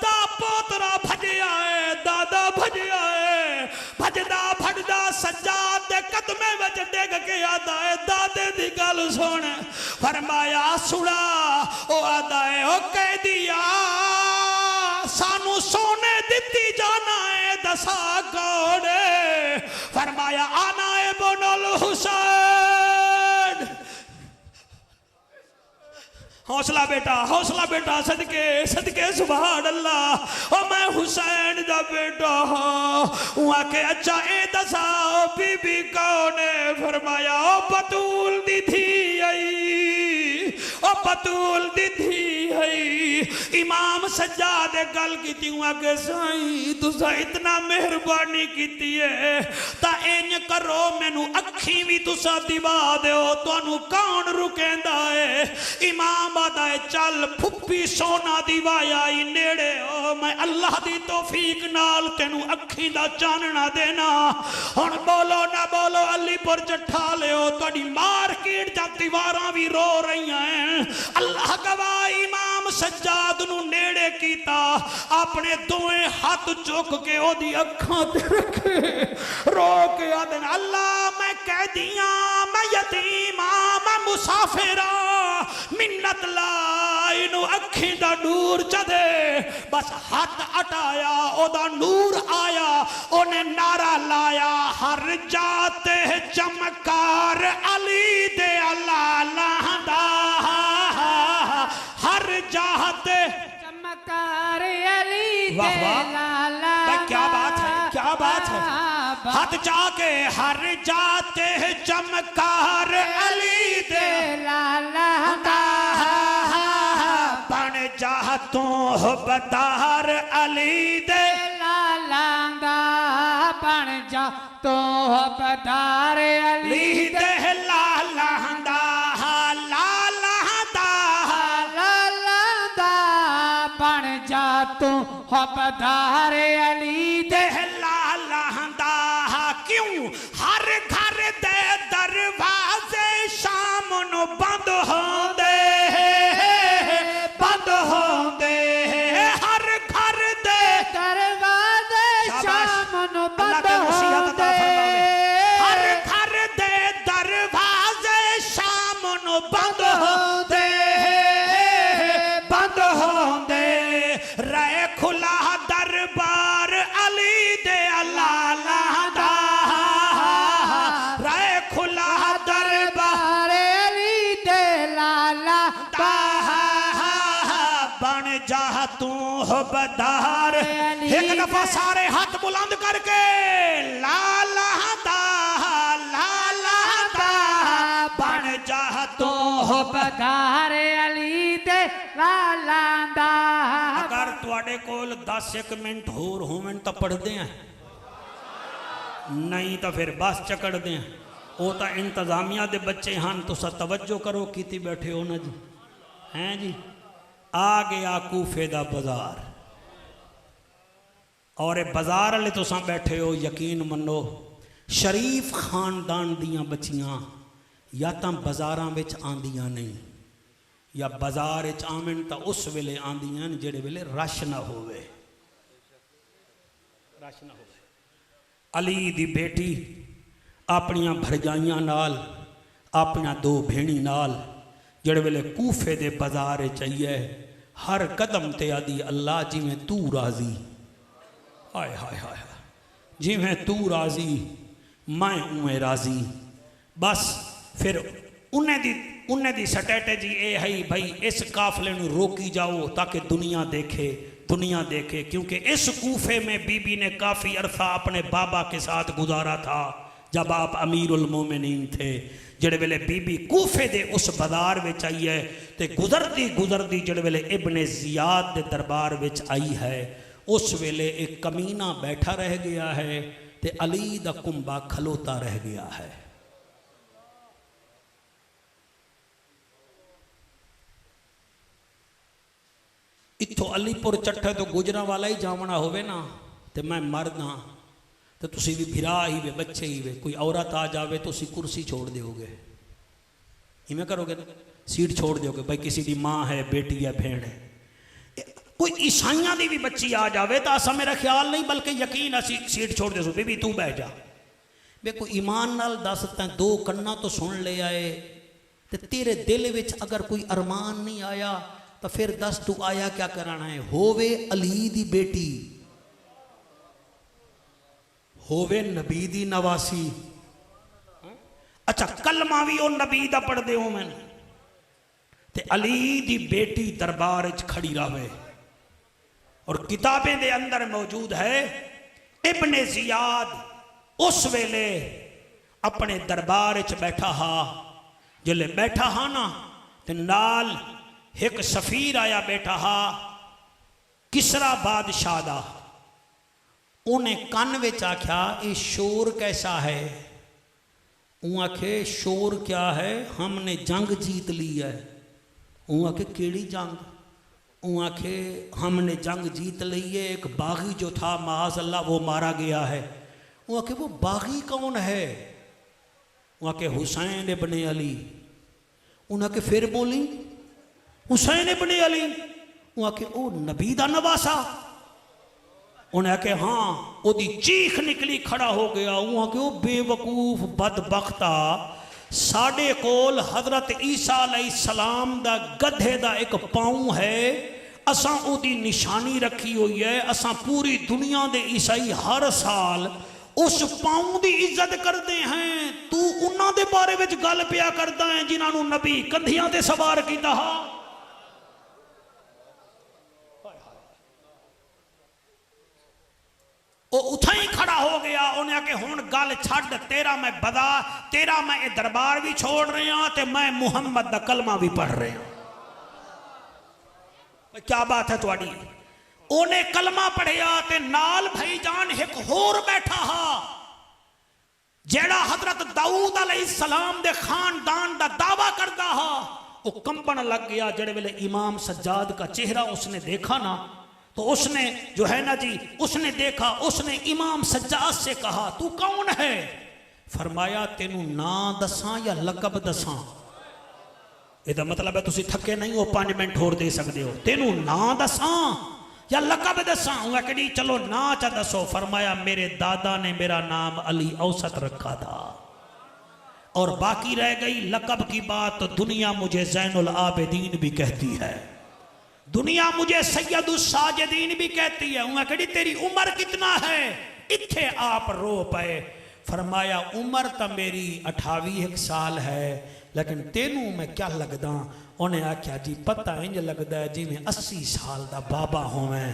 दा पोतरा भजया है दादा भजया है भजदा भजदा सज्जाद दे कदमे विच डिग के आदा है दादे दी गल सुन फरमाया सुना ओ आदा है ओ कह दिया सानू सोने दिती जाना है दसा कौन फरमाया आना है बोनल हुसैन। हौसला बेटा सदके सदके सुभान अल्लाह। और मैं हुसैन दा बेटा हाँ आके अच्छा ए दसा बीबी कौन है फरमाया ओ बतूल दी थी आई ओ बतूल दी धी है इमाम सज्जाद गल की आगे साईं तुसा इतना मेहरबानी की है ता इंज करो मैनू अखी भी तुसा दिवा दो तुहानू कौन रुकेंदा है इमाम आदा है चल फुप्पी सोना दिवाया ही नेड़े ओ मैं अल्लाह दी तौफीक नाल तेनू अखी दा चानना देना हुण बोलो ना बोलो अलीपुर जठा लियो तुहाडी मार्केट दा दीवारां भी रो रही हैं अल्लाह गवाह इमाम सज्जाद नू नेड़े कीता अपने दोवें हाथ चुक के ओदी अखां ते रखे रो के आदन अल्लाह मैं कैदियां मैं यतीमा मैं मुसाफिरा मिन्नत ला इनू अखी दा नूर चदे बस हाथ हटाया ओदा नूर आया ओने नारा लाया हर जाते चमकार अली दे अल्लाह दा हर जाते चमकार अली दे वाह वाह लाला क्या बात है क्या बात है हाथ जाके हर जाते चमकार अली दे लाला बन जा तू बदार अली दे लाला बन जा तो बदार अली अली दे दे लाला बन जा तू बदार अली दे लाला क्यों हर घर दे दरवाजे शाम नु बंद होंदे हर घर दे दरवाजे शाम नु बंद होंदे हर घर दे दरवाजे शाम नु बंद होंदे रहे खुला दरबार अली दे लाला दा रहे खुला दरबार अली दे लाला बन जा तू बदार एक दफा सारे हाथ बुलंद करके लाला दा बन जा तू बदार अली दे लाला अगर तुहाडे कोल 10 मिनट होर होवन तो पढ़ते हैं नहीं तो फिर बस चकड़ते हैं वो तो इंतजामिया दे बच्चे हैं तुसा तवज्जो करो कीती बैठे हो ना जी हैं जी आ गया कूफे दा बाजार और ये बाजार वाले तुसा बैठे हो यकीन मनो शरीफ खानदान दियां बच्चियां या तो बाजारां विच आंदियां नहीं या बाजार आवन तो उस वेले आंदियां जेड़े वेले रश ना होवे अली दी बेटी अपनियां भरजाइयां नाल अपना 2 भेणी नाल जेड़े वेले कूफे दे बाजार चाहिए हर कदम ते आदि अल्लाह जिवें तू राजी हाय हाय हाय जिवें तू राजी मैं उवें राजी बस फिर उन्हें दी स्ट्रैटेजी ये है भाई इस काफले नू रोकी जाओ ताकि दुनिया देखे क्योंकि इस कूफे में बीबी ने काफ़ी अरसा अपने बाबा के साथ गुजारा था जब आप अमीरुल मोमिनीन थे जेड़े वेले बीबी कूफे दे उस बाजार विच आई है ते गुजरती जेड़े वेले इब्ने जियाद दे दरबार विच आई है उस वेले एक कमीना बैठा रह गया है ते अली दा कुंबा खलोता रह गया है इत्थों अलीपुर चट्ठे तो गुजरा वाला ही जावना होवे ना तो मैं मर्द हाँ तो तुसी भी फिरा ही वे बच्चे ही वे कोई औरत आ जावे तो उसी कुर्सी छोड़ दोगे इवें करोगे ना सीट छोड़ दोगे भाई किसी की माँ है बेटी है भेड़ है कोई ईसाइयां की भी बच्ची आ जावे तो असा मेरा ख्याल नहीं बल्कि यकीन असी सीट छोड़ दे बीबी तू बैठ जा वे कोई ईमान नाल दस तैं 2 कन्ना तो सुन ले आए तो तेरे दिल विच अगर कोई अरमान नहीं आया तो फिर दस तू आया क्या कराना है होवे अली दी बेटी होवे नबी दी नवासी अच्छा कलमा भी वो नबी दा पढ़दे हो मैंने ते अली दी बेटी दरबार च खड़ी रहे और किताबें दे अंदर मौजूद है इब्ने जियाद उस वेले अपने दरबार च बैठा हा जिले बैठा हा ना ते नाल एक सफीर आया बैठा हा किसरा बादशाह दा। उन्हें कान विच आख्या ये शोर कैसा है? ऊँ आखे शोर क्या है, हमने जंग जीत ली है। ऊँ आखे केड़ी जंग? ऊँ आखे हमने जंग जीत ली है, एक बागी जो था माज़ अल्लाह वो मारा गया है। ऊँ आखे वो बागी कौन है? ऊँ आखे हुसैन इब्ने अली। उन्हें आखे फिर बोली हुसैन इब्ने अली। ऊँ आखे ओ नबी दा नवासा? उन्हें आखे हाँ। ओदी चीख निकली, खड़ा हो गया। ऊँ आखे ओ बेवकूफ बदबख्ता, साढ़े कोल हजरत ईसा अलैहिस्सलाम दा गधे दा एक पाँव है, असां ओदी निशानी रखी हुई है। असां पूरी दुनिया दे ईसाई हर साल उस पाँव की इज्जत करते हैं। तू उन्हां दे बारे विच गल पिया करदा है जिन्हां नबी कंधियां ते सवार कीता हा। वो उथा ही खड़ा हो गया। उन्हें आके हुण गल छड्ड, तेरा मैं बदा, तेरा मैं ये दरबार भी छोड़ रहा ते मैं मुहम्मद दा कलमा भी पढ़ रहा। क्या बात है तुहाडी? उन्हें कलमा पढ़िया ते नाल भाईजान एक होर बैठा हा जेड़ा हजरत दाऊद अलैहिस्सलाम दे खानदान दा दावा करदा हा। वो कंबन लग गया जेड़े वेले इमाम सज्जाद का चेहरा उसने देखा ना, तो उसने जो है ना जी, उसने देखा, उसने इमाम सज्जाद से कहा तू कौन है? फरमाया तेनू ना दसा या लकब दसा? ਇਹਦਾ मतलब है तुसी थके नहीं हो, 5 मिनट होर दे सकते हो। तेनू ना दसा या लकब दसा? कि चलो ना चा दसो। फरमाया मेरे दादा ने मेरा नाम अली औसत रखा था और बाकी रह गई लकब की बात, तो दुनिया मुझे ज़ैनुल आबिदीन भी कहती है, दुनिया मुझे सैयदुस साजिदीन भी कहती है। कि तेरी उम्र कितना है? इत्थे आप रो पे। फरमाया उम्र तो मेरी 28 साल है, लेकिन तेनू मैं क्या लगदा? उन्हें आख्या जी पता इंज लगता है जिमें 80 साल का बाबा होवे।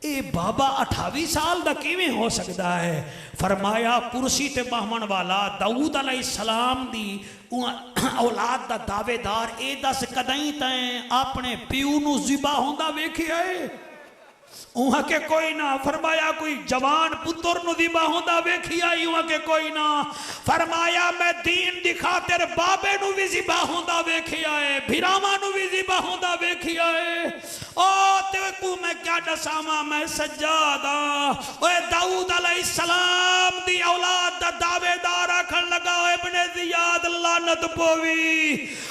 ये बाबा 28 साल का किवें हो सकता है? फरमाया कुर्सी ते बहमन वाला दाऊद अलैहिस्सलाम दी औलाद दा दावेदार ए दस कदई तैं अपने प्यू नू ज़िबा होंदा वेखिया है? उहाँ के कोई ना। फरमाया कोई जवान पुत्र नु ज़िबा होंदा वेखिया? उहाँ के कोई ना। फरमाया मैं दीन दी खातिर बाबे नु भी ज़िबा होंदा वेखिया है, भिरावां नु भी ज़िबा होंदा वेखिया है। ओ ते को मैं क्या दसावां? मैं सज्जाद हां। ओए दाऊद अलैहिस्सलाम दी औलाद दा दावेदार आखन लगा इब्ने ज़ियाद लानत पोवी।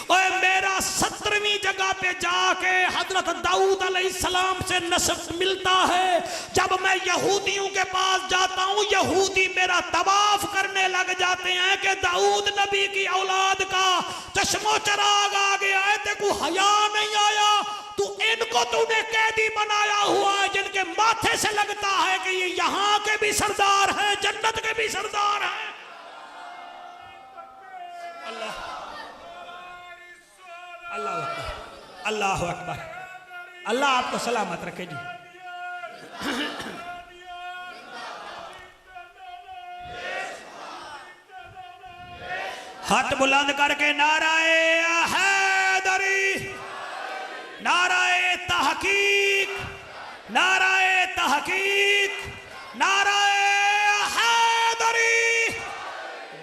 ओए मेरा 17वीं जगह पे जाके हजरत दाऊद अलैहिस्सलाम से नस्ब मिलता है। जब मैं यहूदियों के पास जाता हूँ, यहूदी मेरा तवाफ करने लग जाते हैं कि दाऊद नबी की औलाद का चश्मो चराग आ गया है। तेको हया नहीं आया? तू इनको तूने कैदी बनाया हुआ है जिनके माथे से लगता है कि ये यहाँ के भी सरदार हैं, जन्नत के भी सरदार हैं। अल्लाह अल्लाह अकबर, अल्लाह अकबर। अल्लाह आपको सलामत रखे जी। हाथ बुलंद करके नाराए हैदरी, नाराए तहकीक, नाराए तहकीक, नाराए हैदरी।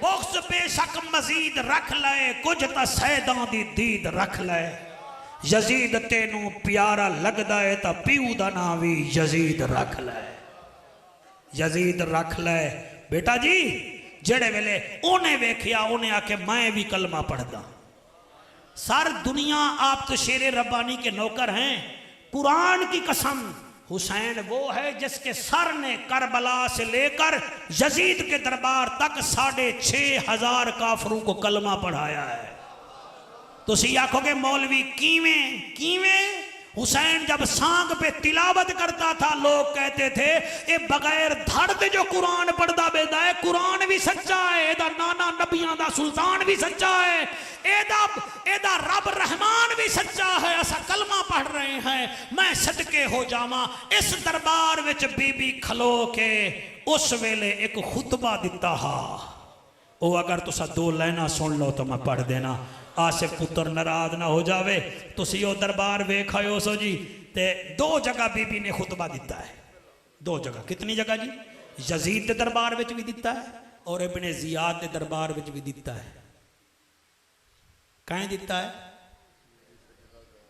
बख्श बेशक मजीद रख ले, कुछ तो सैदां दी दीद रख ले। यजीद तेनू प्यारा लगदा है तो प्यू दा नाम भी यजीद रख ले, यजीद रख ले। बेटा जी जेड़े वेले उन्हें वेखिया उन्हें आके मैं भी कलमा पढ़दा। सर दुनिया आप तो शेरे रब्बानी के नौकर हैं। कुरान की कसम हुसैन वो है जिसके सर ने करबला से लेकर यजीद के दरबार तक 6,500 काफरों को कलमा पढ़ाया है। तो सी आखोगे मौलवी किवें किवें? हुसैन जब सांग पे तिलावत करता था लोग कहते थे ये बगैर धड़ दे जो कुरान पढ़दा बेदा है, कुरान भी सच्चा है, एदा नाना नबियां दा सुल्तान भी सच्चा है, एदा रब रहमान भी सच्चा है। ऐसा कलमा पढ़ रहे हैं। मैं सदके हो जावा। इस दरबार विच बीबी खलो के उस वेले एक खुतबा दिता हा। ओ अगर तुसा 2 लाइना सुन लो तो मैं पढ़ देना। आसिफ पुत्र नाराज ना हो जावे। तुसी वो दरबार वेख आयो सो जी, ते 2 जगह बीबी ने खुतबा दिता है, 2 जगह। कितनी जगह जी? यजीद के दरबार विच भी दिता है और इब्ने जियाद के दरबार विच भी दिता है। कहीं दिता है?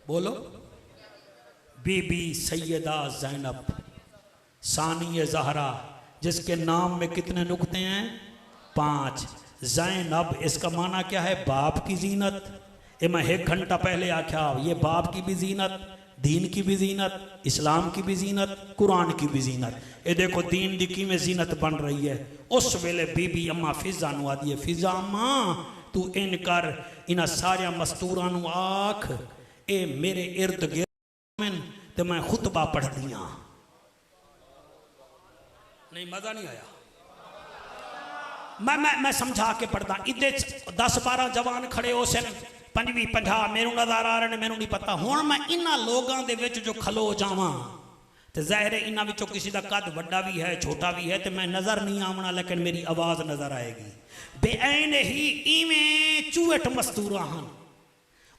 बोलो। बीबी सैयदा ज़ैनब सानी ज़हरा, जिसके नाम में कितने नुक्ते हैं? 5। ज़ैनब इसका माना क्या है? बाप की जीनत। ये मैं 1 घंटा पहले आख्या, ये बाप की भी जीनत, दीन की भी जीनत, इस्लाम की भी जीनत, कुरान की भी जीनत। ये देखो दीन दी की में जीनत बन रही है। उस वेले बीबी अम्मा फिजा नु आदि है, फिजा अम्मा तू इन कर, इन्हां सारिया मस्तूरां नु आख ए मेरे इर्द गिर्द ते मैं खुतबा पढ़ दियां। नहीं मजा नहीं आया? मैं समझा के पढ़दा। इदे 10-12 जवान खड़े हो सन, 25-50 मैनू नज़र आ रहे ने, मैनू नहीं पता। हुण मैं इन्हां लोगां दे विच जो खलो जावां ते ज़ाहिर है इन्हां विचों किसी दा कद वड्डा भी है, छोटा भी है, ते मैं नज़र नहीं आवना, लेकिन मेरी आवाज़ नज़र आएगी। बेऐन ही इवें चूहट मस्तूरा हन।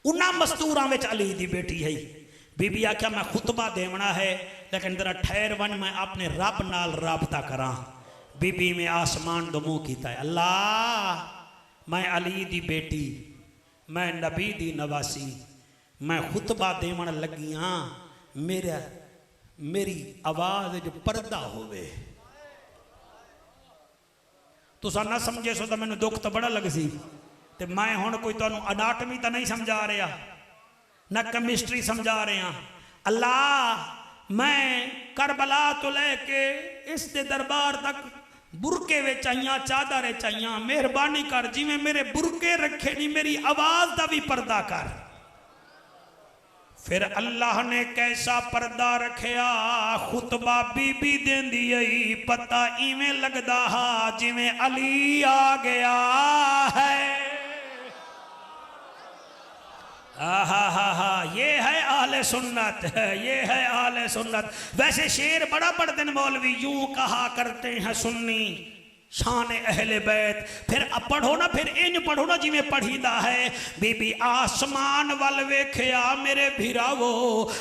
उन्हां मस्तूरां विच अली दी बेटी है। बीबी आख्या मैं खुतबा देवना है, लेकिन जरा ठहर वन, मैं अपने रब नाल राबता करा। बीबी में आसमान दो मुँह कीता है, अल्लाह मैं अली दी बेटी, मैं नबी दी नवासी, मैं खुतबा देवन लगी हाँ, मेरी आवाज़ जो पर्दा होवे। तुसा ना समझे सो तो मैंने दुख तो बड़ा लग सी। ते मैं हुण कोई तुहानू अनाटमी तो नहीं समझा रहा, ना केमिस्ट्री समझा रहा। अल्लाह मैं करबला तो लैके इस दे दरबार तक बुरके विच आईयां, चादर विच आईयां, मेहरबानी कर जिवें मेरे बुरके रखे नहीं, मेरी आवाज़ का भी पर्दा कर। फिर अल्लाह ने कैसा पर्दा रखिया, खुतबा बीबी देंदी आई, पता इवें लगदा हा जिवें अली आ गया है। हा ये है आले सुन्नत, ये है आले सुन्नत। वैसे शेर बड़ा पढ़ते हैं मौलवी, यूं कहा करते हैं सुन्नी शान अहले बैत। फिर पढ़ो ना, फिर इंज पढ़ो ना जिमें पढ़ीदा है। बीबी आसमान वाल वेख्या मेरे भीरावो,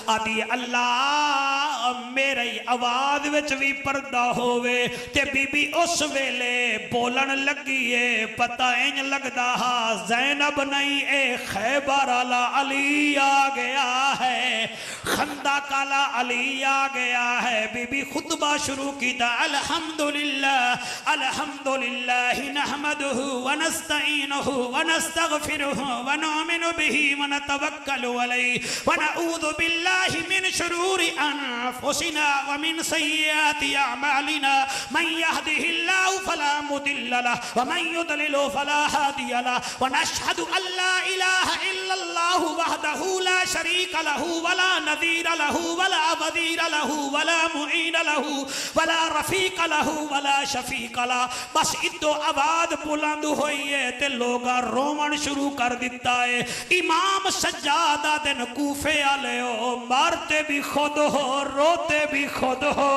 आदि अल्लाह मेरी आवाज विच भी पर्दा होवे। ते बीबी उस वेले बोलन लगी है, पता इंज लगदा हा ज़ैनब नहीं ए खैबर आला अली आ गया है, खंदक आला अली आ गया है। बीबी खुतबा शुरू कीता, अल्हम्दुलिल्लाह अल्हम्दुलिल्लाह नहमदुहु व नस्तईनुहु व नस्तगफिरुहु व नुमिनु बिही व नतवक्कलु अलैहि व नऊज़ु बिल्लाहि मिन शुरूरि अनफुसिना व मिन सय्यिआति अअमालिना मन यहदिहिल्लाहु फला मुदिल्ल लहु व मन युद्लिलहु फला हादिय लहु व नशहदु अल्ला इलाहा इल्लल्लाहु वहदहु ला शरीक लहु व ला नज़ीर लहु व ला वज़ीर लहु व ला मुईन लहु व ला रफीक लहु व ला शफीक लहु। बस इतो आवाज बुलंद हुई है ते लोग रोमन शुरू कर दिता है। इमाम सज्जादा दिन कूफे आले हो, मारते भी खुद हो रोते भी खुद हो।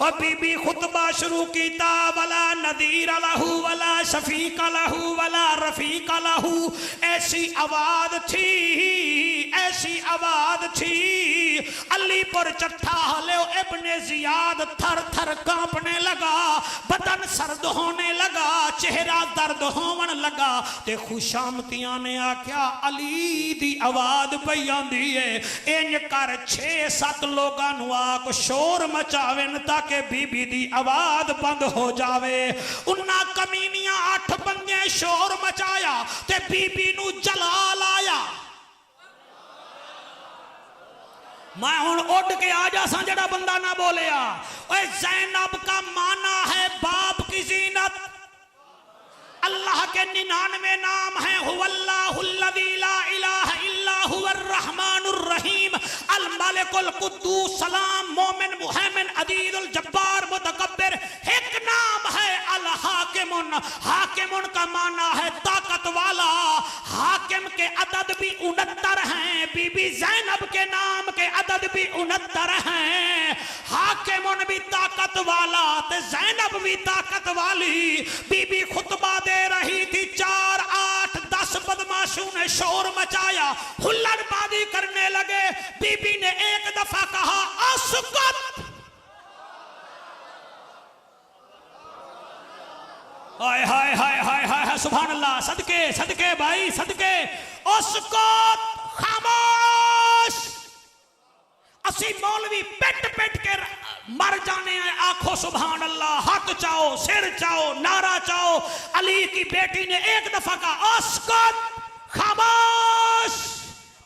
और बीबी खुतबा शुरू कीता, वला नदीर लहू वला शफीक लहू वला रफीक लहू। ऐसी आवाज थी, ऐसी आवाज थी, अलीपुर चट्ठा हले इब्ने जियाद थर थर कांपने लगा, बदन सर्द होने लगा, चेहरा दर्द होवन लगा। ते खुशामतियां ने आख्या अली दी आवाज पई आंदी है, इंज कर 6-7 लोगां नू आख शोर मचावेन ताकि बीबी दी आवाज बंद हो जावे। उन्हां कमीनियां 8 बंदे शोर मचाया ते बीबी नू जलाल आया। मैं हुण उड़ के आ जासा जड़ा बंदा ना बोलिया। ओए ज़ैनब का माना है बाप की जीनत। अल्लाह के 99 नाम हैं, हुवल्लाहुल्लज़ी ला इलाहा इल्ला हुवर रहमानुर रहीम, अल मालिकुल कुद्दूस सलाम मोमिन मुहैमिन अजीजुल जब्बार मुतकब्बिर। एक नाम है अल हाकिमुन। हाकिमुन का माना है ताकत वाला। हाकिम के अदद भी 69 हैं, बीबी ज़ैनब के नाम के अदद भी 69 हैं। हाकिमुन भी ताकत वाला ते ज़ैनब भी ताकत वाली। बीबी खुतबा दे रही थी, 4, 8, 10 बदमाश आशू ने शोर मचाया, हुल्लड़बाजी करने लगे। बीबी ने एक दफा कहा असकुत। हाय हाय हाय हाय हाय सुभान अल्लाह, सदके सदके भाई सदके। असकुत, खामोश। असी मौलवी पेट पेट के मर जाने हैं, आंखों सुभान अल्लाह, हाथ चाहो, सिर चाहो, नारा चाहो। अली की बेटी ने एक दफा कहा असकुत, खामोश।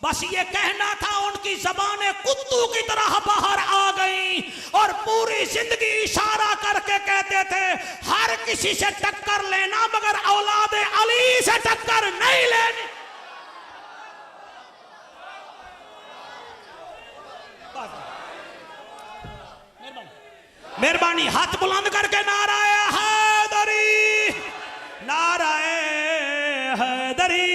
बस ये कहना था, उनकी ज़बानें कुत्तू की तरह बाहर आ गईं और पूरी जिंदगी इशारा करके कहते थे हर किसी से टक्कर लेना मगर औलादे अली से टक्कर नहीं लेनी। मेहरबानी, हाथ बुलंद करके नाराए हैदरी, नाराए हैदरी।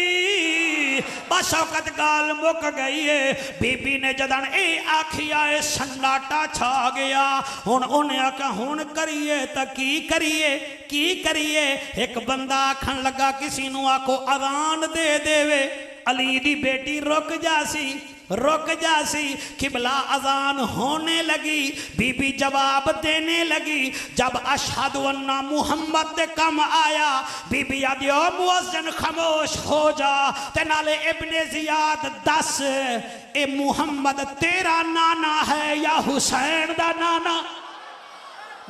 बस औकत गाल मुक गई है। बीबी ने जदन ए आखिया सन्नाटा छा गया। हुण उन्हें आख्या हुण करिए तो की करिए। एक बंदा आखन लगा किसी नू आखो अजान दे देवे। अली दी बेटी रुक जासी। किबला अजान होने लगी, बीबी जवाब देने लगी। जब अशहदु अन्ना मुहम्मद दे कम आया, बीबी आदि ओ मुअज्जिन खामोश हो जा ते नाले इब्ने जियाद दस ए मुहम्मद तेरा नाना है या हुसैन दा नाना?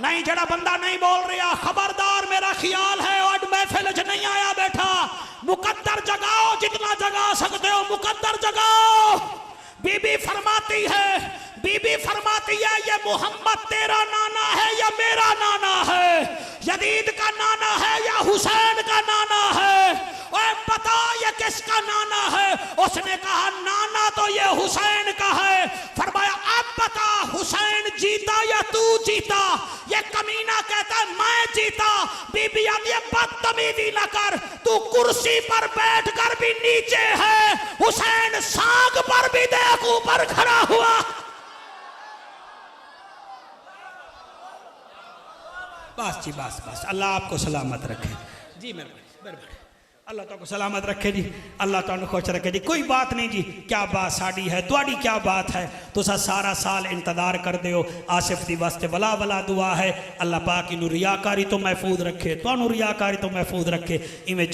नहीं, जड़ा बंदा नहीं बोल रहा खबरदार, मेरा ख्याल है आज महफिल च नहीं आया बैठा। मुकद्दर जगाओ, जितना जगा सकते हो मुकद्दर जगाओ। बीबी फरमाती है ये मोहम्मद तेरा नाना है या मेरा नाना है? यजीद का नाना है या हुसैन का नाना है? ओए बता ये किसका नाना है? उसने कहा नाना तो ये हुसैन का है। फरमाया अब बता हुसैन जीता या तू जीता? ये कमीना कहता है मैं जीता। बीबी आती है बदतमीजी न कर, तू कुर्सी पर बैठ कर भी नीचे है, हुसैन सांग पर भी देख ऊपर खड़ा हुआ। बस जी बस, अल्लाह आपको सलामत रखे जी। मेहरबानी, अल्लाह तो सलामत रखे जी, अल्लाह तो खुश रखे जी। कोई बात नहीं जी, क्या बात साड़ी है तुहाड़ी, क्या बात है। तुसा सारा साल इंतजार कर दो। आसिफ दी वास्ते वला वला दुआ है, अल्लाह पाक इनू रियाकारी तो महफूज रखे, तुहानू रियाकारी तो महफूज रखे। इवें